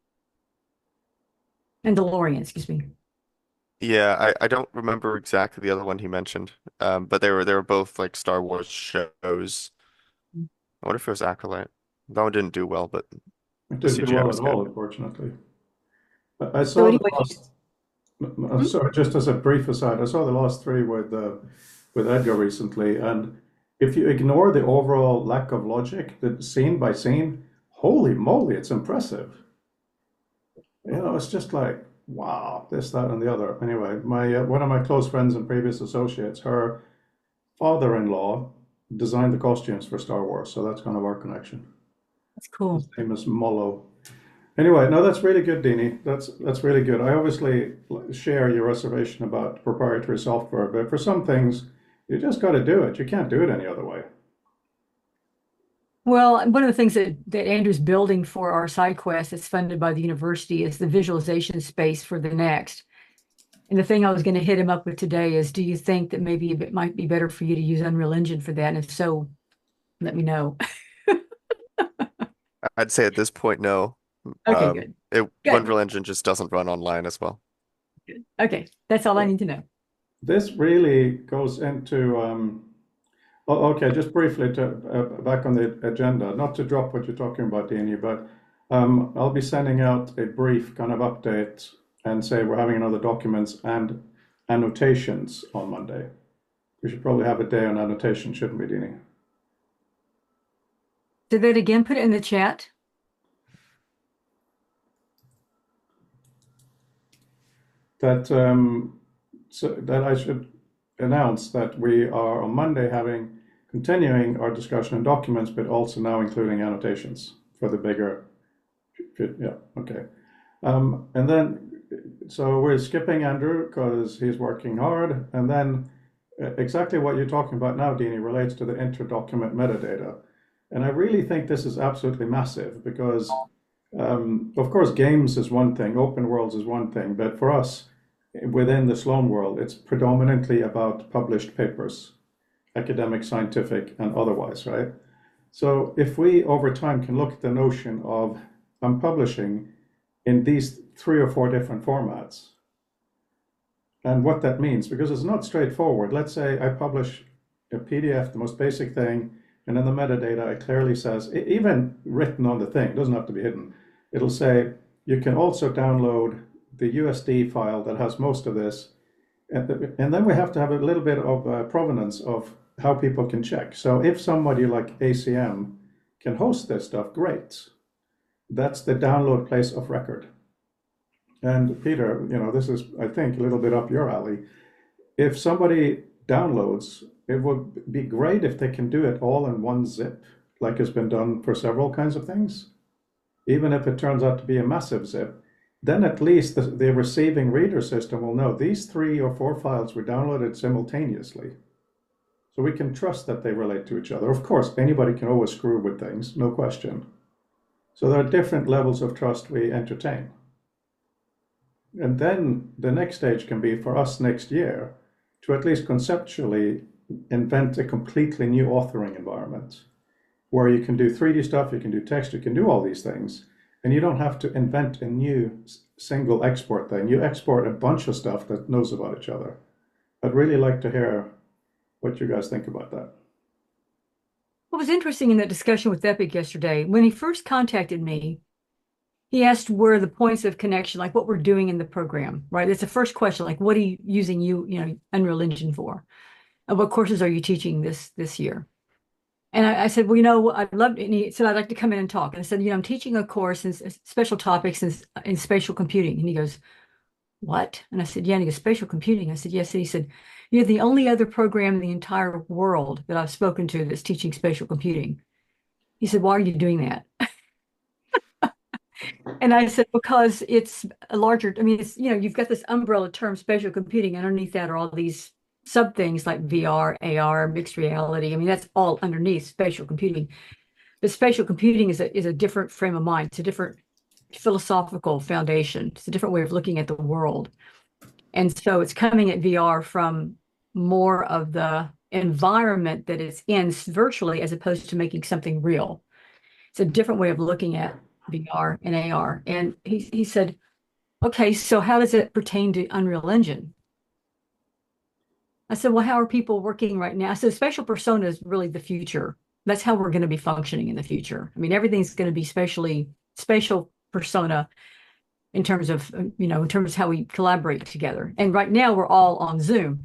And DeLorean, excuse me. Yeah, I don't remember exactly the other one he mentioned. But they were both like Star Wars shows. I wonder if it was Acolyte. That one didn't do well, but It the didn't do CGI well was at all, good. unfortunately. I So saw the anyway, last. Sorry, just as a brief aside, I saw the last 3 with Edgar recently, and if you ignore the overall lack of logic, the scene by scene, holy moly, it's impressive. It's just like, wow, this, that, and the other. Anyway, my one of my close friends and previous associates, her father-in-law designed the costumes for Star Wars, so that's kind of our connection. that's cool. His name is Mollo. Anyway, no, that's really good, Dene. That's really good. I obviously share your reservation about proprietary software, but for some things, you just got to do it. You can't do it any other way. Well, one of the things that Andrew's building for our side quest that's funded by the university is the visualization space for the next. And the thing I was going to hit him up with today is, do you think that maybe it might be better for you to use Unreal Engine for that? And if so, let me know. I'd say at this point, no. Okay, good. Good. Unreal Engine just doesn't run online as well. Good. Okay, that's all I need to know. This really goes into, okay, just briefly to back on the agenda, not to drop what you're talking about, Dene, but I'll be sending out a brief kind of update and say we're having another documents and annotations on Monday. We should probably have a day on annotation, shouldn't we, Dene? Did that again, put it in the chat. That so that I should announce that we are on Monday continuing our discussion on documents, but also now including annotations for the bigger. Yeah, okay. And then, so we're skipping Andrew because he's working hard, and then exactly what you're talking about now, Dene, relates to the inter-document metadata. And I really think this is absolutely massive because, of course, games is one thing, open worlds is one thing, but for us, within the Sloan world, it's predominantly about published papers, academic, scientific, and otherwise, right? So if we, over time, can look at the notion of I'm publishing in these 3 or 4 different formats, and what that means, because it's not straightforward. Let's say I publish a PDF, the most basic thing, and in the metadata, it clearly says, even written on the thing, it doesn't have to be hidden. It'll say, you can also download the USD file that has most of this. And then we have to have a little bit of provenance of how people can check. So if somebody like ACM can host this stuff, great. That's the download place of record. And Peter, this is, I think, a little bit up your alley. If somebody downloads, it would be great if they can do it all in one zip, like has been done for several kinds of things. Even if it turns out to be a massive zip, then at least the receiving reader system will know these 3 or 4 files were downloaded simultaneously. So we can trust that they relate to each other. Of course, anybody can always screw with things, no question. So there are different levels of trust we entertain. And then the next stage can be for us next year to at least conceptually invent a completely new authoring environment where you can do 3D stuff, you can do text, you can do all these things, and you don't have to invent a new single export thing. You export a bunch of stuff that knows about each other. I'd really like to hear what you guys think about that. What was interesting in that discussion with Epic yesterday, when he first contacted me, he asked where the points of connection, like what we're doing in the program, right? It's the first question, like what are you using Unreal Engine for? And what courses are you teaching this year? And I said, well, I'd love to, and he said, I'd like to come in and talk. And I said, I'm teaching a course in special topics in spatial computing. And he goes, what? And I said, yeah. And he goes, spatial computing. I said, yes. And he said, you're the only other program in the entire world that I've spoken to that's teaching spatial computing. He said, why are you doing that? And I said, because it's a larger, it's, you've got this umbrella term, spatial computing. Underneath that are all these sub things like VR, AR, mixed reality. That's all underneath spatial computing. But spatial computing is a different frame of mind. It's a different philosophical foundation. It's a different way of looking at the world. And so it's coming at VR from more of the environment that it's in virtually, as opposed to making something real. It's a different way of looking at VR and AR. And he said, okay, so how does it pertain to Unreal Engine? I said, well, how are people working right now? I said, spatial persona is really the future. That's how we're going to be functioning in the future. Everything's going to be spatial persona in terms of, in terms of how we collaborate together. And right now we're all on Zoom.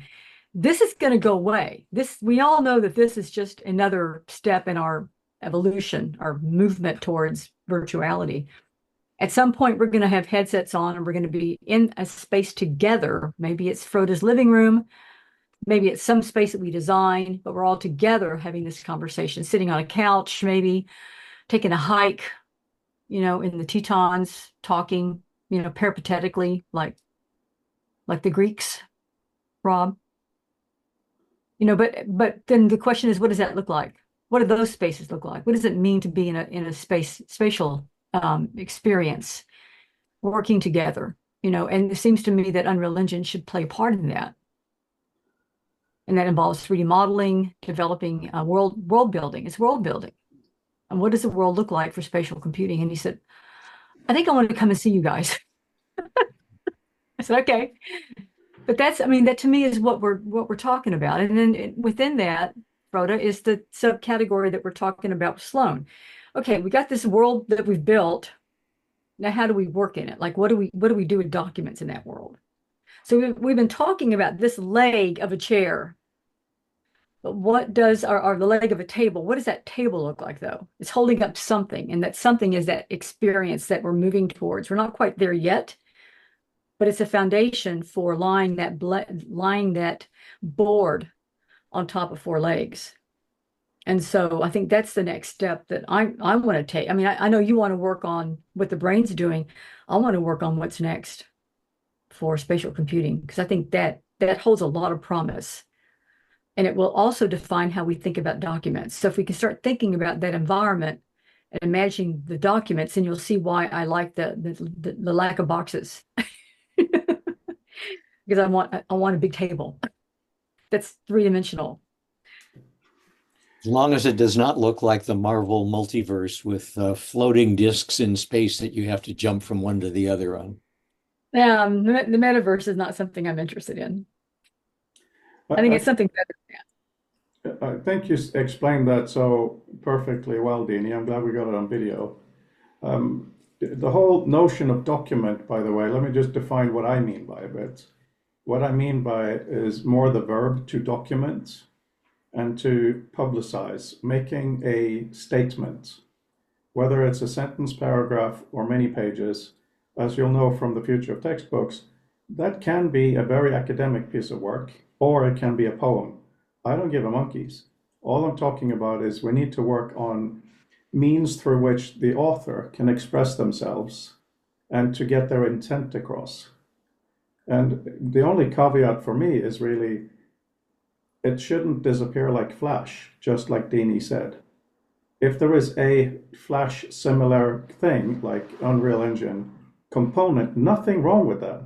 This is going to go away. We all know that this is just another step in our evolution, our movement towards virtuality. At some point, we're going to have headsets on and we're going to be in a space together. Maybe it's Frode's living room. Maybe it's some space that we design, but we're all together having this conversation, sitting on a couch, maybe taking a hike, in the Tetons, talking, peripatetically, like the Greeks, Rob. But then the question is, what does that look like? What do those spaces look like? What does it mean to be in a spatial experience, working together? And it seems to me that Unreal Engine should play a part in that. And that involves 3D modeling, developing world building. It's world building. And what does the world look like for spatial computing? And he said, I think I want to come and see you guys. I said, okay. But that to me is what we're talking about. And then within that, Frode, is the subcategory that we're talking about with Sloan. Okay, we got this world that we've built. Now, how do we work in it? Like, what do we do with documents in that world? So we've been talking about this leg of a chair, but what does the leg of a table? What does that table look like, though? It's holding up something, and that something is that experience that we're moving towards. We're not quite there yet, but it's a foundation for lying that board on top of 4 legs. And so I think that's the next step that I want to take. I know you want to work on what the brain's doing. I want to work on what's next for spatial computing, because I think that holds a lot of promise. And it will also define how we think about documents. So if we can start thinking about that environment and imagining the documents, then you'll see why I like the lack of boxes. Because I want a big table that's 3-dimensional. As long as it does not look like the Marvel multiverse with floating discs in space that you have to jump from one to the other on. The metaverse is not something I'm interested in. I think it's something better than that. I think you explained that so perfectly well, Dene. I'm glad we got it on video. The whole notion of document, by the way, let me just define what I mean by it. What I mean by it is more the verb to document and to publicize, making a statement, whether it's a sentence, paragraph, or many pages. As you'll know from the future of textbooks, that can be a very academic piece of work, or it can be a poem. I don't give a monkeys. All I'm talking about is we need to work on means through which the author can express themselves and to get their intent across. And the only caveat for me is really, it shouldn't disappear like Flash, just like Dene said. If there is a Flash similar thing, like Unreal Engine component, nothing wrong with that.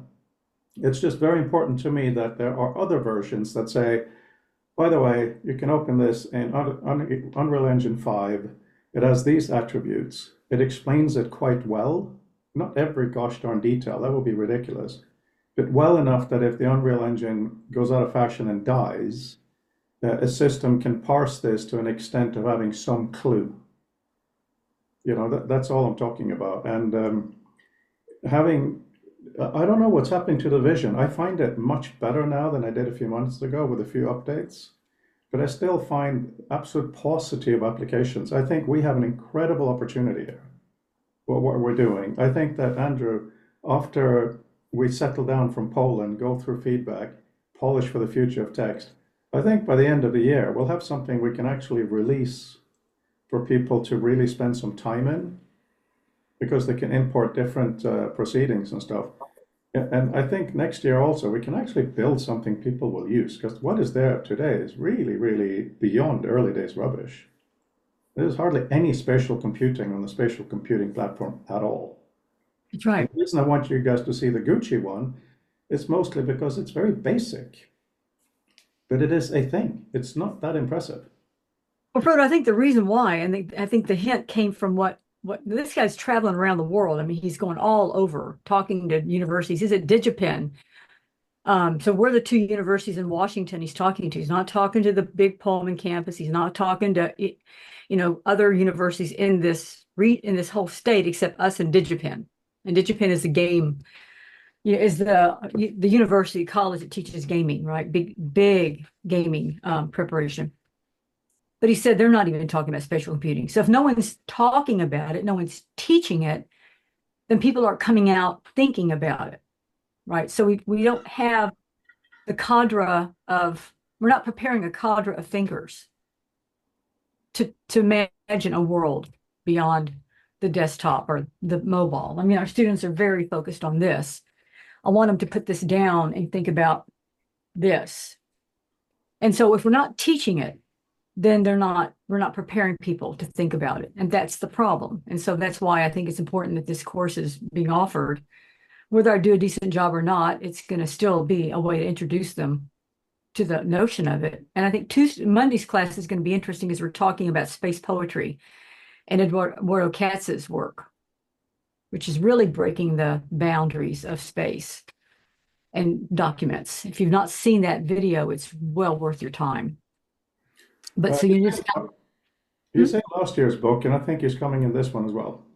It's just very important to me that there are other versions that say, by the way, you can open this in Unreal Engine 5, It has these attributes. It explains it quite well. Not every gosh darn detail, that would be ridiculous, but well enough that if the Unreal Engine goes out of fashion and dies, a system can parse this to an extent of having some clue. That's all I'm talking about. And having, I don't know what's happening to the vision. I find it much better now than I did a few months ago with a few updates, but I still find absolute paucity of applications. I think we have an incredible opportunity here. What we're doing. I think that, Andrew, after we settle down from Poland, go through feedback, polish for the future of text, I think by the end of the year, we'll have something we can actually release for people to really spend some time in, because they can import different proceedings and stuff. And I think next year also, we can actually build something people will use, because what is there today is really, really beyond early days rubbish. There's hardly any spatial computing on the spatial computing platform at all. That's right. And the reason I want you guys to see the Gucci one is mostly because it's very basic, but it is a thing. It's not that impressive. Well, Frode, I think the reason why, and I think the hint came from what this guy's traveling around the world. I mean, he's going all over talking to universities. He's at DigiPen. So we're the two universities in Washington he's talking to. He's not talking to the big Pullman campus. He's not talking to other universities in this whole state except us and DigiPen. And DigiPen is the game, is the university college that teaches gaming, right? Big gaming preparation. But he said they're not even talking about spatial computing. So if no one's talking about it, no one's teaching it, then people aren't coming out thinking about it, right? So we don't have the cadre of, we're not preparing a cadre of thinkers to imagine a world beyond the desktop or the mobile. I mean, our students are very focused on this. I want them to put this down and think about this. And so if we're not teaching it, then we're not preparing people to think about it. And that's the problem. And so that's why I think it's important that this course is being offered. Whether I do a decent job or not, it's going to still be a way to introduce them to the notion of it. And I think Monday's class is going to be interesting as we're talking about space poetry and Eduardo Katz's work, which is really breaking the boundaries of space and documents. If you've not seen that video, it's well worth your time. But so you just You say last year's book, and I think he's coming in this one as well.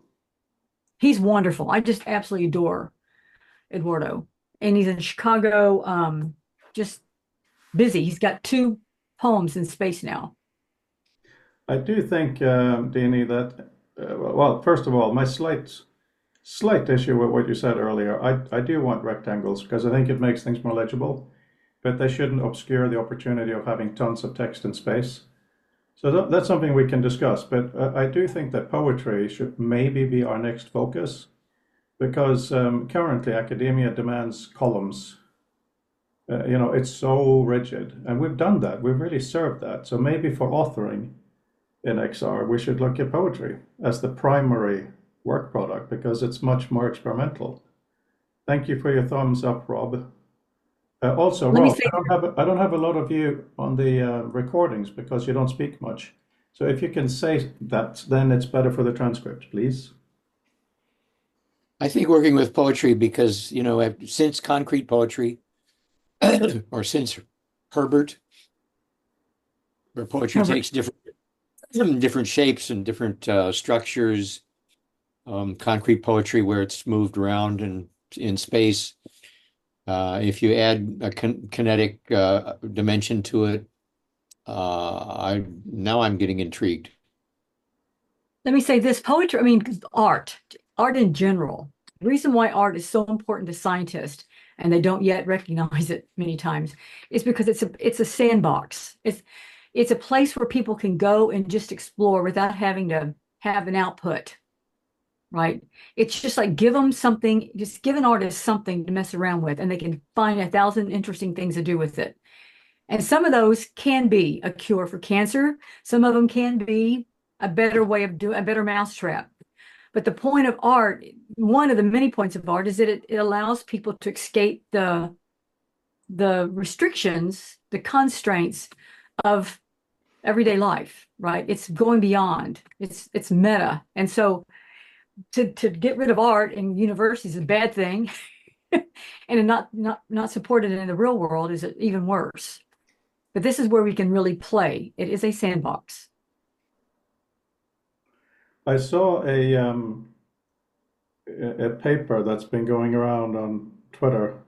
he's wonderful. I just absolutely adore Eduardo. And he's in Chicago, just busy. He's got 2 poems in space now. I do think, Dene, that, well, first of all, my slight issue with what you said earlier, I do want rectangles because I think it makes things more legible, but they shouldn't obscure the opportunity of having tons of text in space. So that's something we can discuss, but I do think that poetry should maybe be our next focus, because currently academia demands columns. It's so rigid, and we've done that. We've really served that. So maybe for authoring in XR, we should look at poetry as the primary work product because it's much more experimental. Thank you for your thumbs up, Rob. Also, Let me Rob, say, I don't have a lot of you on the recordings because you don't speak much. So if you can say that, then it's better for the transcript, please. I think working with poetry because, since concrete poetry or since Herbert, where poetry takes different shapes and different structures, concrete poetry where it's moved around and in space. If you add a kinetic dimension to it, now I'm getting intrigued. let me say this, poetry, I mean, art in general. The reason why art is so important to scientists, and they don't yet recognize it many times, is because it's a sandbox. It's a place where people can go and just explore without having to have an output, right? It's just like give them something, just give an artist something to mess around with, and they can find 1,000 interesting things to do with it. And some of those can be a cure for cancer. Some of them can be a better way of doing a better mousetrap. But the point of art, one of the many points of art, is that it allows people to escape the restrictions, the constraints of everyday life, right? It's going beyond. It's meta. And so to get rid of art in universities is a bad thing. And not supported in the real world is even worse. But this is where we can really play. It is a sandbox. I saw a paper that's been going around on Twitter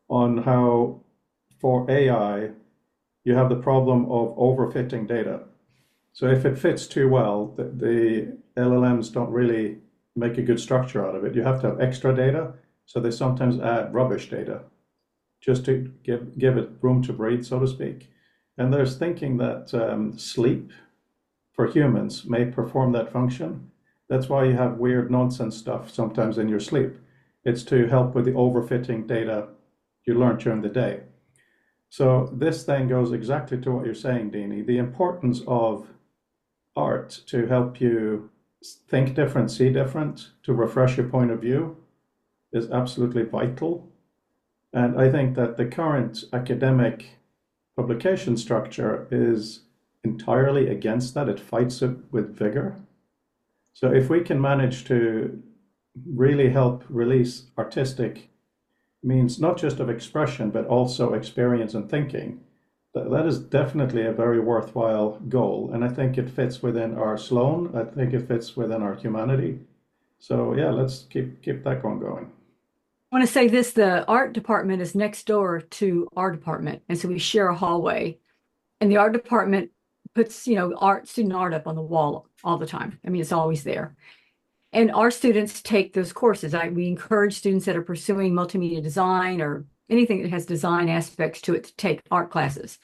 on how for AI you have the problem of overfitting data. So if it fits too well, the LLMs don't really make a good structure out of it. You have to have extra data, so they sometimes add rubbish data just to give it room to breathe, so to speak. And there's thinking that sleep for humans may perform that function. That's why you have weird nonsense stuff sometimes in your sleep. It's to help with the overfitting data you learn during the day. So this then goes exactly to what you're saying, Dene. The importance of art to help you think different, see different, to refresh your point of view is absolutely vital. And I think that the current academic publication structure is entirely against that. It fights it with vigor. So if we can manage to really help release artistic means not just of expression, but also experience and thinking, that is definitely a very worthwhile goal. And I think it fits within our Sloan. I think it fits within our humanity. So yeah, let's keep that one going. I want to say this, the art department is next door to our department. And so we share a hallway. And the art department puts, student art up on the wall all the time. I mean, it's always there. And our students take those courses. We encourage students that are pursuing multimedia design or anything that has design aspects to it to take art classes.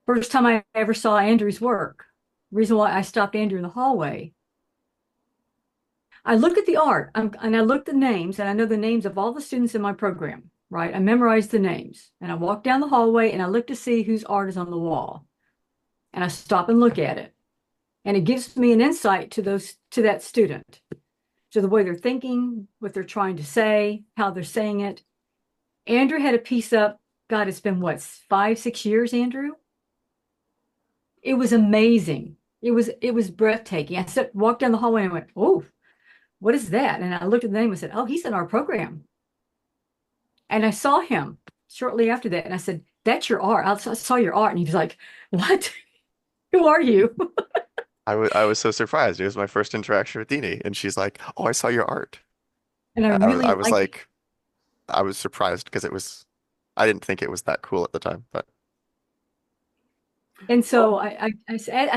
First time I ever saw Andrew's work, reason why I stopped Andrew in the hallway, I look at the art and I look at the names, and I know the names of all the students in my program, right? I memorized the names, and I walk down the hallway and I look to see whose art is on the wall. And I stop and look at it. And it gives me an insight to that student, to the way they're thinking, what they're trying to say, how they're saying it. Andrew had a piece up, God, it's been what, 5, 6 years, Andrew? It was amazing. It was breathtaking. I walked down the hallway and I went, oh, what is that? And I looked at the name and said, oh, he's in our program. And I saw him shortly after that. And I said, that's your art. I saw your art. And he was like, what? Who are you? I was so surprised. It was my first interaction with Dini, and she's like, "Oh, I saw your art." And I really I was liked like, I was surprised because I didn't think it was that cool at the time, but And so I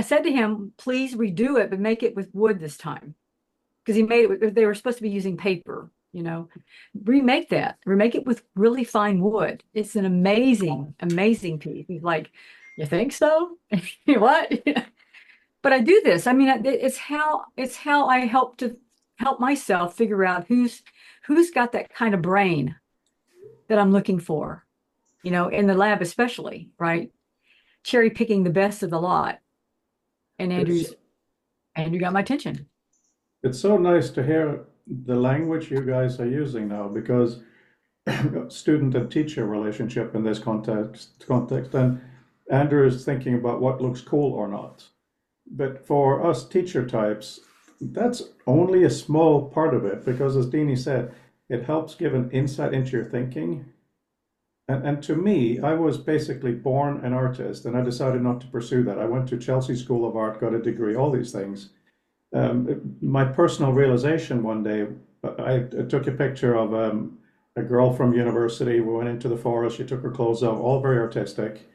said to him, please redo it, but make it with wood this time. Because he made it, they were supposed to be using paper, remake it with really fine wood. It's an amazing, amazing piece. He's like, you think so? What? But I do this. I mean, it's how I help myself figure out who's got that kind of brain that I'm looking for, in the lab especially, right? Cherry picking the best of the lot. And Andrew got my attention. It's so nice to hear the language you guys are using now, because student and teacher relationship in this context, and Andrew is thinking about what looks cool or not. But for us teacher types, that's only a small part of it, because as Dini said, it helps give an insight into your thinking. And to me, I was basically born an artist, and I decided not to pursue that. I went to Chelsea School of Art, got a degree, all these things. My personal realization one day, I took a picture of a girl from university. We went into the forest, she took her clothes off, all very artistic,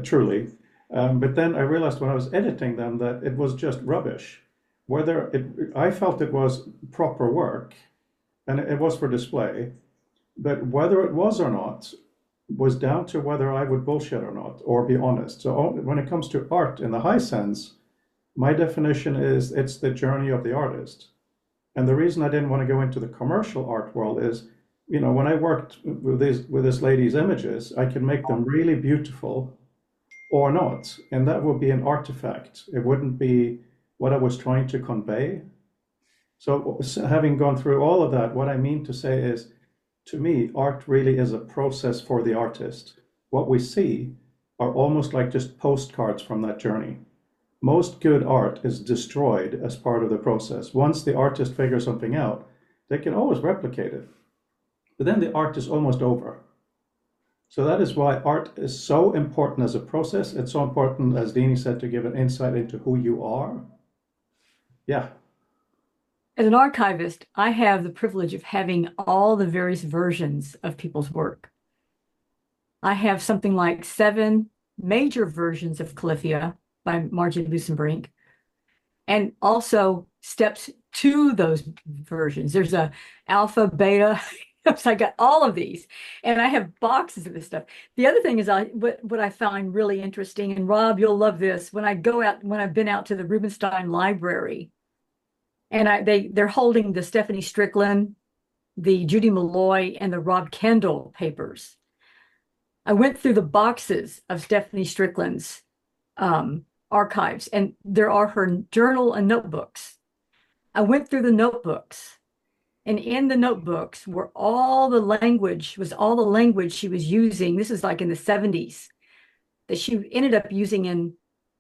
truly. But then I realized when I was editing them that it was just rubbish. I felt it was proper work, and it was for display, but whether it was or not was down to whether I would bullshit or not, or be honest. So when it comes to art in the high sense, my definition is it's the journey of the artist. And the reason I didn't want to go into the commercial art world is, when I worked with this lady's images, I could make them really beautiful or not, and that would be an artifact. It wouldn't be what I was trying to convey. So having gone through all of that, what I mean to say is, to me, art really is a process for the artist. What we see are almost like just postcards from that journey. Most good art is destroyed as part of the process. Once the artist figures something out, they can always replicate it. But then the art is almost over. So that is why art is so important as a process. It's so important, as Dene said, to give an insight into who you are. Yeah. As an archivist, I have the privilege of having all the various versions of people's work. I have something like 7 major versions of Calyphia by Margie Lusenbrink, and also steps to those versions. There's a alpha, beta. So I got all of these, and I have boxes of this stuff. The other thing is, what I find really interesting, and Rob, you'll love this. When I've been out to the Rubenstein Library, and they're holding the Stephanie Strickland, the Judy Malloy, and the Rob Kendall papers. I went through the boxes of Stephanie Strickland's archives, and there are her journal and notebooks. I went through the notebooks, and in the notebooks was all the language she was using. This is like in the 70s, that she ended up using in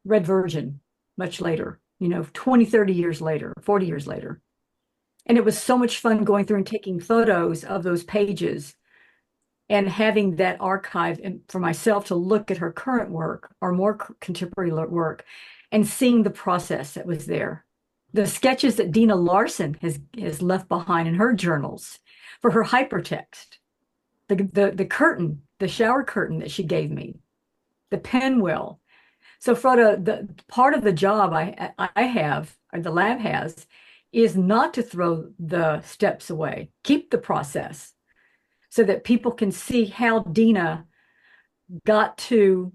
Red Virgin much later, 20, 30 years later, 40 years later. And it was so much fun going through and taking photos of those pages and having that archive, and for myself to look at her current work or more contemporary work and seeing the process that was there. The sketches that Dina Larson has left behind in her journals for her hypertext, the curtain, the shower curtain that she gave me, the pinwheel. So Frode, the part of the job I have, or the lab has, is not to throw the steps away, keep the process, so that people can see how Dina got to,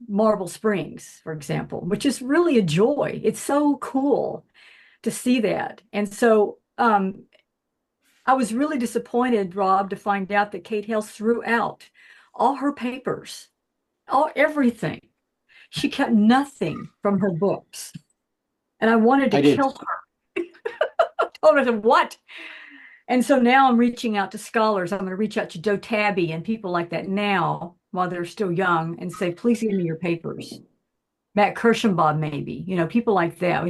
Marble Springs, for example, which is really a joy. It's so cool to see that. And so I was really disappointed, Rob, to find out that Kate Hales threw out all her papers, everything. She kept nothing from her books. And I wanted to kill her. I told her, what? And so now I'm reaching out to scholars. I'm going to reach out to Joe Tabby and people like that now, while they're still young, and say, please give me your papers. Matt Kirschenbaum, maybe, people like that.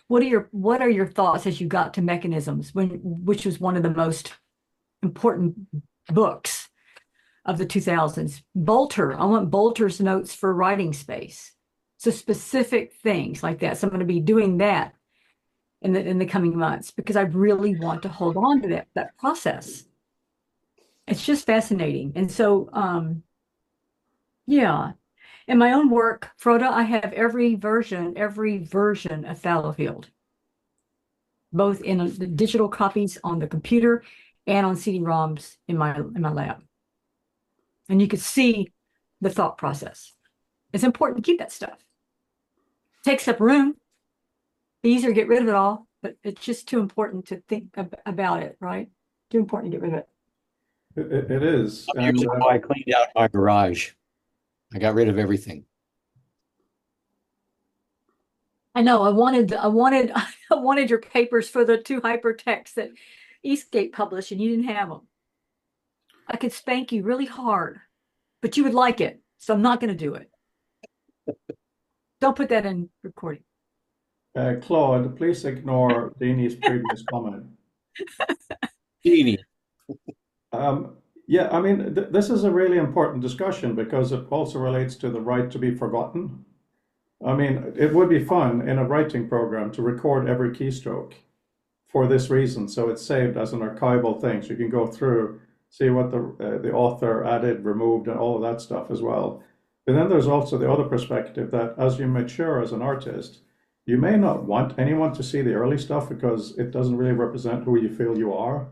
What are your thoughts as you got to mechanisms, which was one of the most important books of the 2000s? Bolter, I want Bolter's notes for writing space. So specific things like that. So I'm going to be doing that in the coming months, because I really want to hold on to that process. It's just fascinating. And so, yeah. In my own work, Frode, I have every version of Fallowfield, both in the digital copies on the computer and on CD-ROMs in my lab. And you could see the thought process. It's important to keep that stuff. It takes up room. Easier to get rid of it all, but it's just too important to think about it, right? Too important to get rid of it. It is. Years ago, I cleaned out my garage. I got rid of everything. I know. I wanted your papers for the 2 hypertexts that Eastgate published, and you didn't have them. I could spank you really hard, but you would like it, so I'm not going to do it. Don't put that in recording. Claude, please ignore Dene's previous comment. Dene. Yeah, I mean, this is a really important discussion because it also relates to the right to be forgotten. I mean, it would be fun in a writing program to record every keystroke for this reason, so it's saved as an archival thing. So you can go through, see what the author added, removed, and all of that stuff as well. But then there's also the other perspective that as you mature as an artist, you may not want anyone to see the early stuff because it doesn't really represent who you feel you are.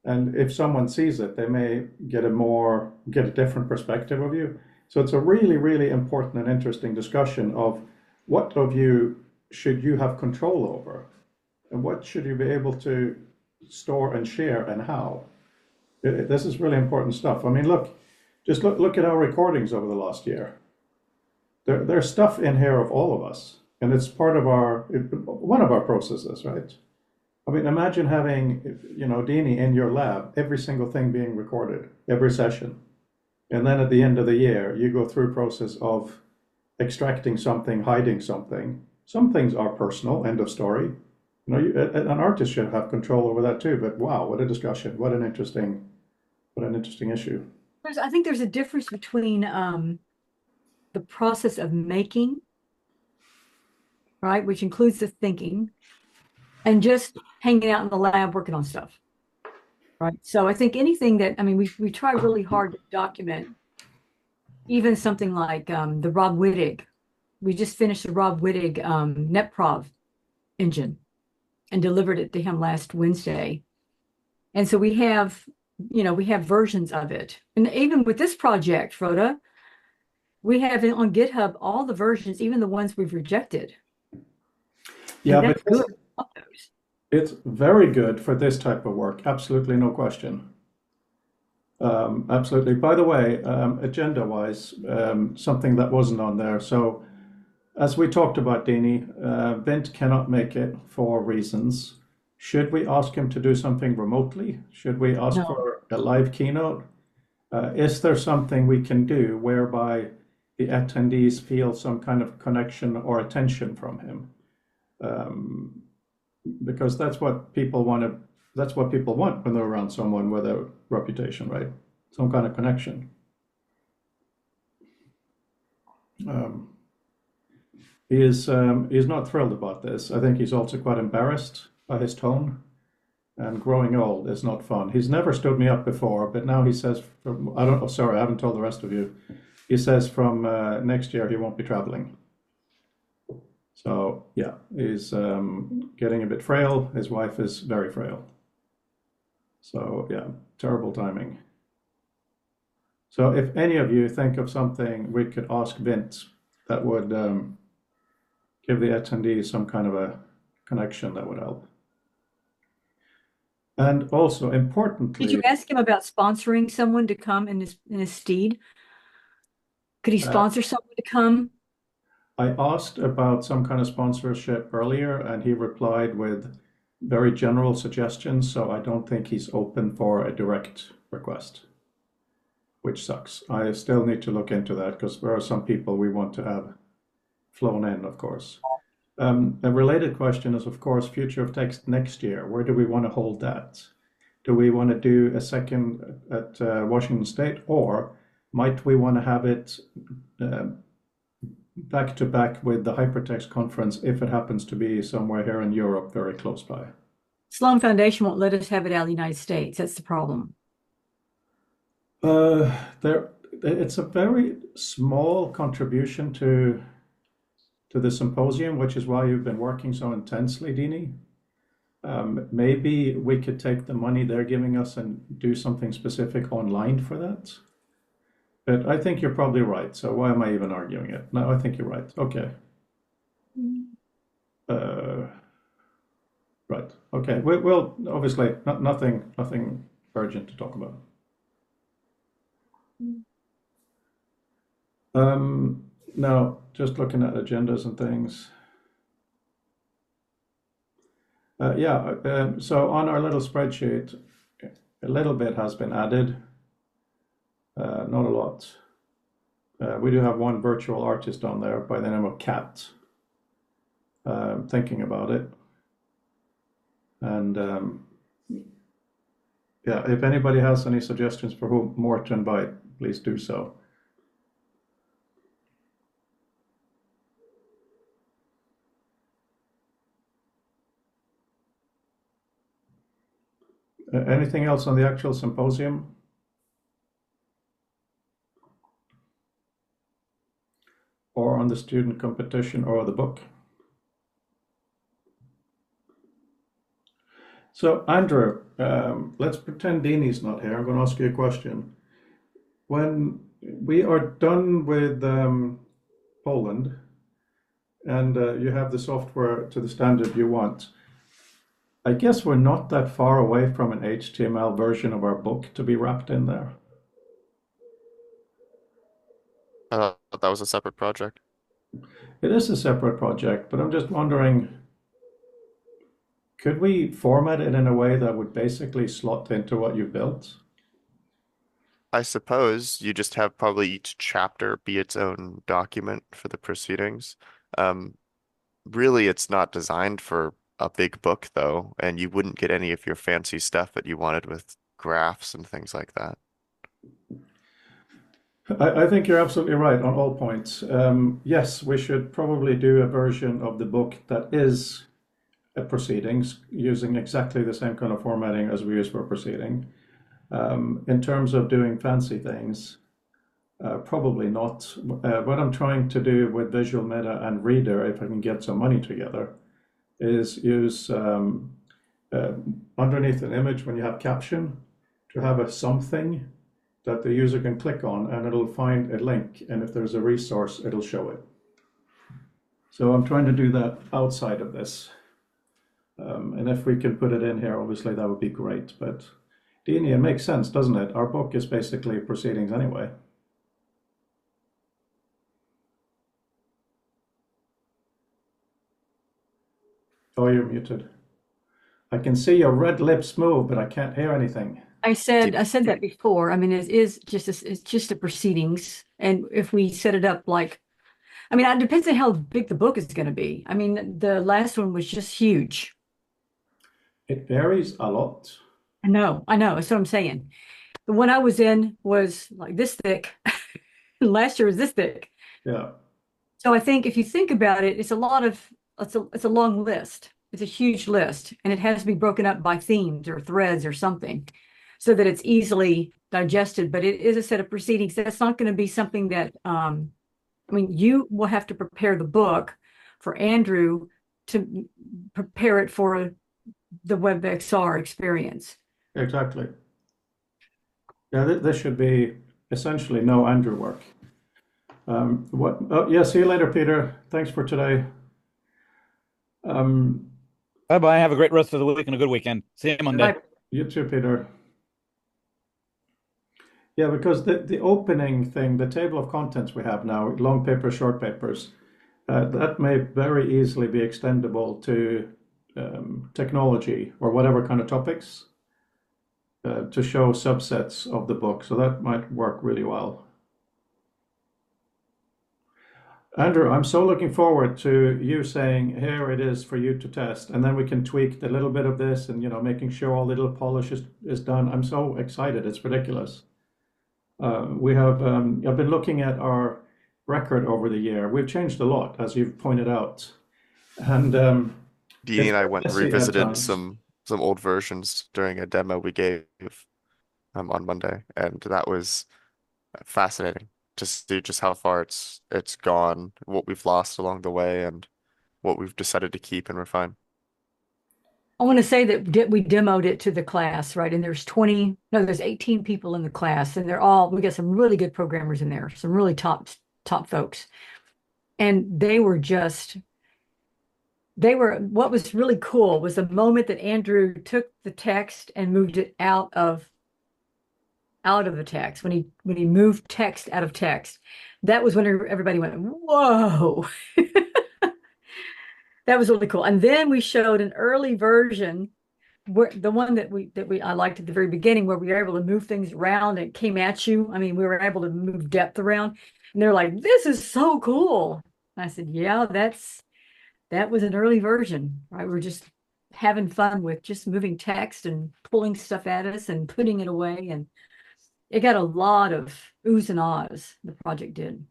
And if someone sees it, they may get a different perspective of you. So it's a really, really important and interesting discussion of what of you should you have control over, and what should you be able to store and share, and how. This is really important stuff. I mean, look at our recordings over the last year. There's stuff in here of all of us, and it's part of one of our processes, right? I mean, imagine having, Dene in your lab, every single thing being recorded, every session. And then at the end of the year, you go through a process of extracting something, hiding something. Some things are personal, end of story. You know, an artist should have control over that too. But wow, what a discussion! What an interesting issue. I think there's a difference between the process of making, right, which includes the thinking, and just hanging out in the lab working on stuff, right? So I think anything that, I mean, we try really hard to document even something like the Rob Wittig. We just finished the Rob Wittig NetProv engine and delivered it to him last Wednesday. And so we have, we have versions of it. And even with this project, Frode, we have it on GitHub, all the versions, even the ones we've rejected. Yeah, And but that's good. it's very good for this type of work. Absolutely no question. Absolutely. By the way, agenda-wise, something that wasn't on there. So, as we talked about, Dene, Vint cannot make it for reasons. Should we ask him to do something remotely? Should we ask No. for a live keynote? Is there something we can do whereby the attendees feel some kind of connection or attention from him? Because that's what people want to, that's what people want when they're around someone with a reputation, right? Some kind of connection. He's not thrilled about this. I think he's also quite embarrassed by his tone. And growing old is not fun. He's never stood me up before, but now he says, I don't know, sorry, I haven't told the rest of you. He says from next year he won't be traveling. So yeah, he's getting a bit frail. His wife is very frail. So yeah, terrible timing. So if any of you think of something we could ask Vint that would give the attendees some kind of a connection, that would help. And also Did importantly, you ask him about sponsoring someone to come in his stead? Could he sponsor someone to come? I asked about some kind of sponsorship earlier, and he replied with very general suggestions. So I don't think he's open for a direct request, which sucks. I still need to look into that because there are some people we want to have flown in, of course. A related question is, of course, future of text next year. Where do we want to hold that? Do we want to do a second at Washington State, or might we want to have it back to back with the hypertext conference if it happens to be somewhere here in Europe, very close by? Sloan Foundation won't let us have it out of the United States. That's the problem. It's a very small contribution to the symposium, which is why you've been working so intensely, Dene. Maybe we could take the money they're giving us and do something specific online for that. But I think you're probably right. So why am I even arguing it? No, I think you're right. Okay. Right. Okay. We'll obviously nothing urgent to talk about. Now, just looking at agendas and things. So on our little spreadsheet, a little bit has been added, not a lot. We do have one virtual artist on there by the name of Kat, thinking about it. And yeah, if anybody has any suggestions for who more to invite, please do so. Anything else on the actual symposium? Or on the student competition or the book? So Andrew, let's pretend Dene's not here. I'm going to ask you a question. When we are done with Poland and you have the software to the standard you want, I guess we're not that far away from an HTML version of our book to be wrapped in there. I thought that was a separate project. It is a separate project, but I'm just wondering, could we format it in a way that would basically slot into what you built? I suppose you just have probably each chapter be its own document for the proceedings. Um, Really, it's not designed for a big book though, and you wouldn't get any of your fancy stuff that you wanted with graphs and things like that. I think you're absolutely right on all points. Yes, we should probably do a version of the book that is a proceedings using exactly the same kind of formatting as we use for proceeding. In terms of doing fancy things, probably not. What I'm trying to do with Visual Meta and Reader, if I can get some money together, is use uh, underneath an image when you have caption to have a something that the user can click on and it'll find a link. And if there's a resource, it'll show it. So I'm trying to do that outside of this. And if we can put it in here, obviously that would be great. But Dene, it makes sense, doesn't it? Our book is basically proceedings anyway. Oh, you're muted. I can see your red lips move, but I can't hear anything. I said that before. I mean, it's just a proceedings. And if we set it up like, I mean, it depends on how big the book is going to be. I mean, the last one was just huge. It varies a lot. I know. That's what I'm saying. The one I was in was like this thick. Last year was this thick. Yeah. So I think if you think about it, it's a long list. It's a huge list, and it has to be broken up by themes or threads or something so that it's easily digested. But it is a set of proceedings. That's not going to be something that I mean, you will have to prepare the book for Andrew to prepare it for the WebXR experience. Exactly. Yeah, this should be essentially no Andrew work. What? Oh, yeah. See you later, Peter. Thanks for today. Bye-bye. Have a great rest of the week and a good weekend. See you Monday. Bye. You too, Peter. Yeah, because the opening thing, the table of contents we have now, long papers, short papers, that may very easily be extendable to technology or whatever kind of topics to show subsets of the book. So that might work really well. Andrew, I'm so looking forward to you saying, here it is for you to test, and then we can tweak a little bit of this and, making sure all little polish is done. I'm so excited. It's ridiculous. I've been looking at our record over the year. We've changed a lot, as you've pointed out. And Dee and I went and messy at revisited times. some old versions during a demo we gave on Monday, and that was fascinating to see just how far it's gone, what we've lost along the way, and what we've decided to keep and refine. I want to say that we demoed it to the class, right? And there's 18 people in the class, and we got some really good programmers in there, some really top folks. And what was really cool was the moment that Andrew took the text and moved it out of the text. When he moved text out of text, that was when everybody went, whoa. That was really cool. And then we showed an early version, where the one that I liked at the very beginning, where we were able to move things around and it came at you. I mean, we were able to move depth around, and they're like, "This is so cool." And I said, "Yeah, that was an early version, right? We're just having fun with just moving text and pulling stuff at us and putting it away, and it got a lot of oohs and ahs. The project did."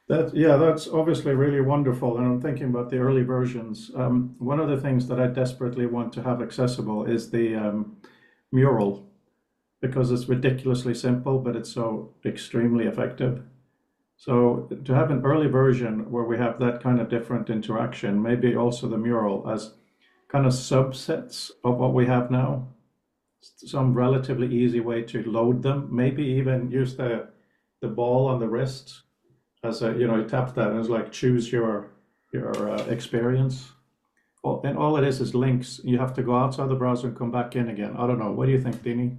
That's obviously really wonderful. And I'm thinking about the early versions. One of the things that I desperately want to have accessible is the mural, because it's ridiculously simple, but it's so extremely effective. So to have an early version where we have that kind of different interaction, maybe also the mural as kind of subsets of what we have now, some relatively easy way to load them, maybe even use the ball on the wrist as you tap that and it's like choose your experience. And all it is links. You have to go outside the browser and come back in again. I don't know. What do you think, Dini?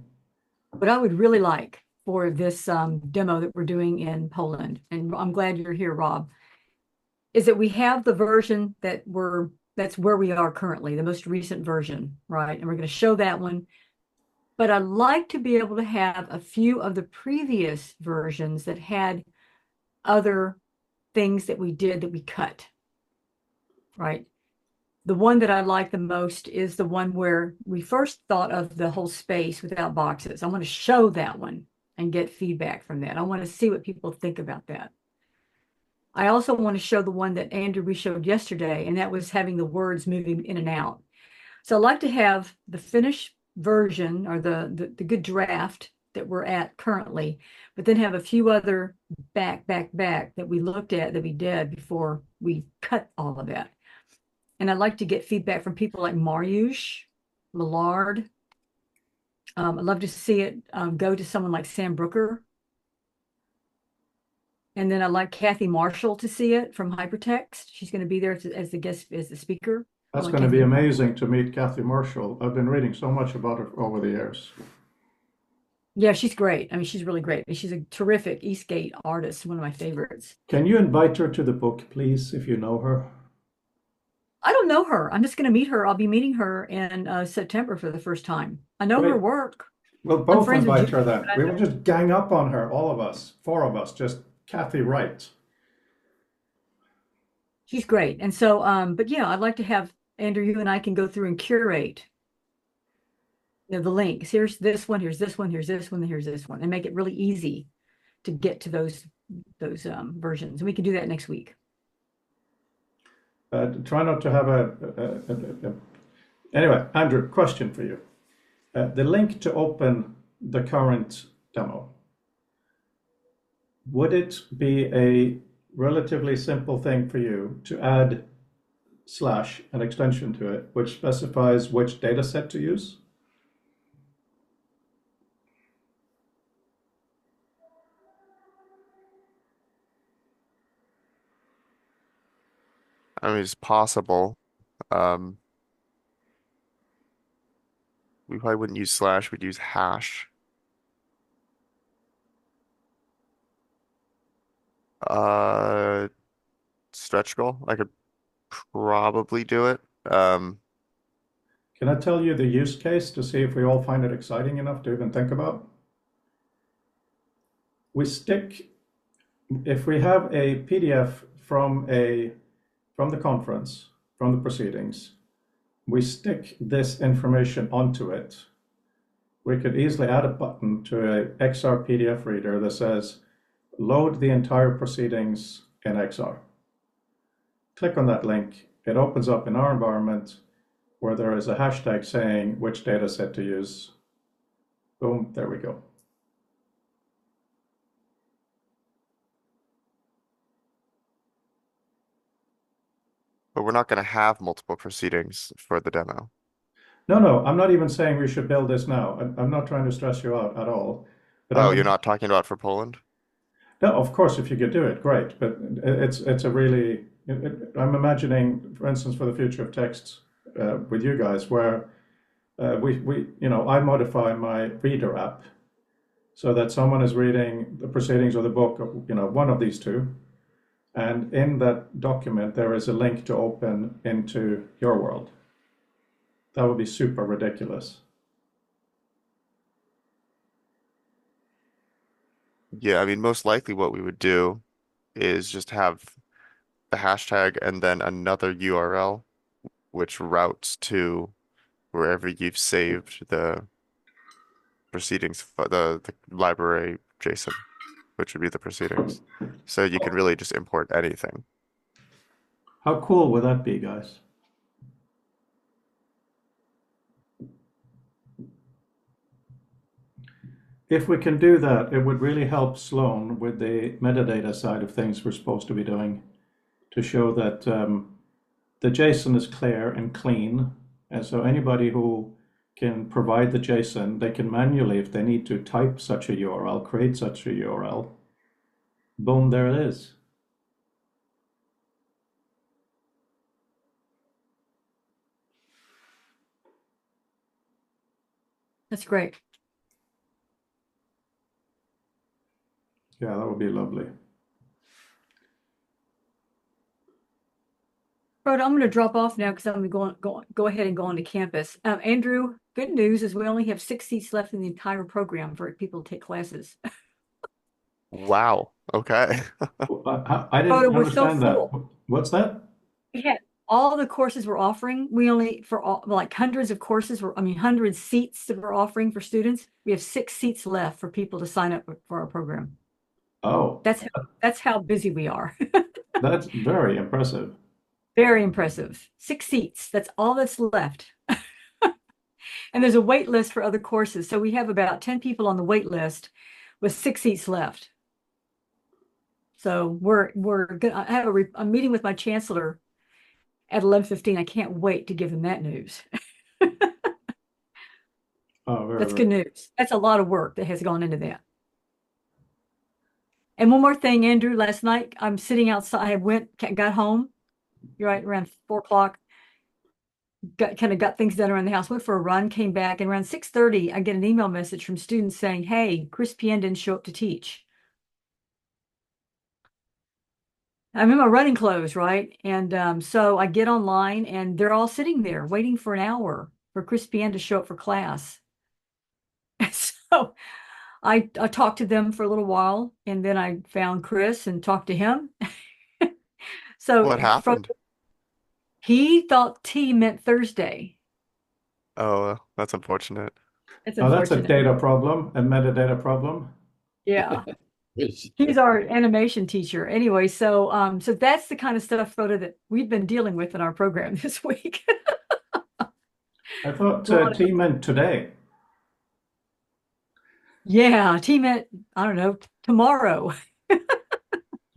What I would really like for this demo that we're doing in Poland, and I'm glad you're here, Rob, is that we have the version that's where we are currently, the most recent version, right? And we're going to show that one. but I'd like to be able to have a few of the previous versions that had other things that we did that we cut, right? The one that I like the most is the one where we first thought of the whole space without boxes. I want to show that one and get feedback from that. I want to see what people think about that. I also want to show the one that Andrew we showed yesterday, and that was having the words moving in and out. So I'd like to have the finished version or the good draft that we're at currently, but then have a few other back that we looked at that we did before we cut all of that. And I'd like to get feedback from people like Mariusz, Millard. I'd love to see it go to someone like Sam Brooker. And then I'd like Kathy Marshall to see it from Hypertext. She's going to be there as the guest, as the speaker. That's going to be amazing to meet Kathy Marshall. I've been reading so much about her over the years. Yeah, she's great. I mean, she's really great. She's a terrific Eastgate artist, one of my favorites. Can you invite her to the book, please, if you know her? I don't know her. I'm just going to meet her. I'll be meeting her in September for the first time. I know her Great. work. We'll both friends with invite Judy, her then. but I We know- will just gang up on her, all of us, four of us, just Kathy Wright. She's great. And so, but yeah, I'd like to have Andrew, you and I can go through and curate, you know, the links. Here's this one, here's this one, here's this one, here's this one, and make it really easy to get to those versions. And we can do that next week. Try not to have Anyway, Andrew, question for you. The link to open the current demo, would it be a relatively simple thing for you to add / an extension to it, which specifies which data set to use? I mean, it's possible. We probably wouldn't use /, we'd use hash. Uh, Stretch goal. I could probably do it. Can I tell you the use case to see if we all find it exciting enough to even think about? If we have a PDF from the conference, from the proceedings, we stick this information onto it. We could easily add a button to a XR PDF reader that says, load the entire proceedings in XR. Click on that link. It opens up in our environment where there is a hashtag saying which data set to use. Boom, there we go. But we're not going to have multiple proceedings for the demo. No, I'm not even saying we should build this now. I'm not trying to stress you out at all. But Oh, you're not talking about for Poland? No, of course, if you could do it, great. But it's a really, I'm imagining, for instance, for the future of texts with you guys, where I modify my reader app so that someone is reading the proceedings of the book, one of these two, and in that document there is a link to open into your world. That would be super ridiculous. Yeah, I mean, most likely what we would do is just have the hashtag and then another URL which routes to wherever you've saved the proceedings, the library JSON, which would be the proceedings. So you can really just import anything. How cool would that be, guys? If we can do that, it would really help Sloan with the metadata side of things we're supposed to be doing to show that the JSON is clear and clean. And so anybody who can provide the JSON, they can manually, if they need to type such a URL, create such a URL. Boom, there it is. That's great. Yeah, that would be lovely. Frode, I'm going to drop off now because I'm going to go ahead and go on to campus. Andrew, good news is we only have 6 seats left in the entire program for people to take classes. Wow. Okay. I Frode, didn't we're so understand that. full. What's that? We had all the courses we're offering. We only for all like hundreds of courses. I mean, hundred seats that we're offering for students. We have 6 seats left for people to sign up for our program. Oh, That's how busy we are. that's very impressive. Very impressive. 6 seats. That's all that's left. And there's a wait list for other courses. So we have about 10 people on the wait list with 6 seats left. So we're good. I have a meeting with my chancellor at 11:15. I can't wait to give them that news. Oh, very, That's very. good news. That's a lot of work that has gone into that. And one more thing, Andrew, last night I'm sitting outside. Got home, you're right, around 4 o'clock. Got things done around the house, went for a run, came back, and around 6:30, I get an email message from students saying, "Hey, Chris Pien didn't show up to teach." I'm in my running clothes, right? And so I get online and they're all sitting there waiting for an hour for Chris Pien to show up for class. So I talked to them for a little while and then I found Chris and talked to him. What So happened? he thought T meant Thursday. Oh, that's unfortunate. It's Oh, that's a unfortunate. data problem, a metadata problem. Yeah. Yes. He's our animation teacher. Anyway, so that's the kind of stuff, Frode, that we've been dealing with in our program this week. I thought A lot of- T meant today. Yeah, T meant, I don't know, tomorrow.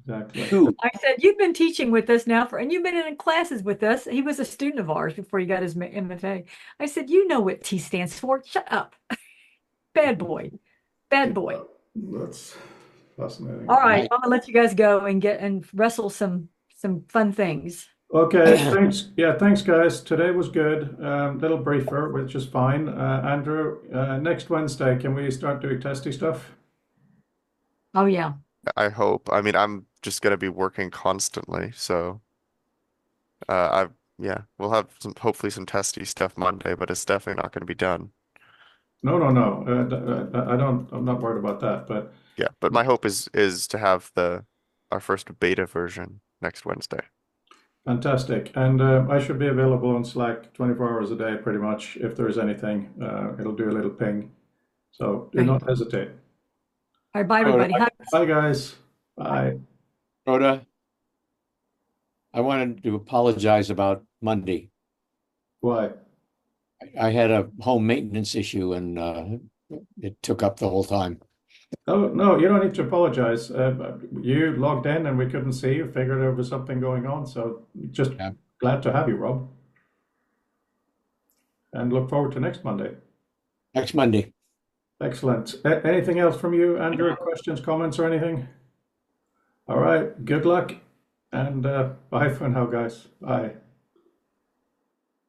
Exactly. Two. I said, you've been teaching with us now and you've been in classes with us. He was a student of ours before he got his MFA. I said, you know what T stands for. Shut up. Bad boy. Bad boy. That's fascinating. All right, Right. I'm gonna let you guys go and get and wrestle some fun things. Okay, thanks. Yeah, thanks, guys. Today was good. Little briefer, which is fine. Andrew, next Wednesday, can we start doing testy stuff? Oh yeah. I hope. I mean, I'm just gonna be working constantly, so I yeah, we'll have hopefully some testy stuff Monday, but it's definitely not gonna be done. No, no, no. I don't. I'm not worried about that. But Yeah, but my hope is to have the our first beta version next Wednesday. fantastic. And I should be available on Slack 24 hours a day, pretty much. If there's anything, it'll do a little ping. So do Great. not hesitate. All right, bye everybody. Bye, guys. Bye. Rhoda, I wanted to apologize about Monday. Why? I had a home maintenance issue and it took up the whole time. Oh, no, you don't need to apologize. You logged in and we couldn't see you, figured there was something going on. So just Yeah. glad to have you, Rob. And look forward to next Monday. Next Monday. Excellent. Anything else from you, Andrew? Questions, comments, or anything? All right. Good luck. And bye for now, guys. Bye.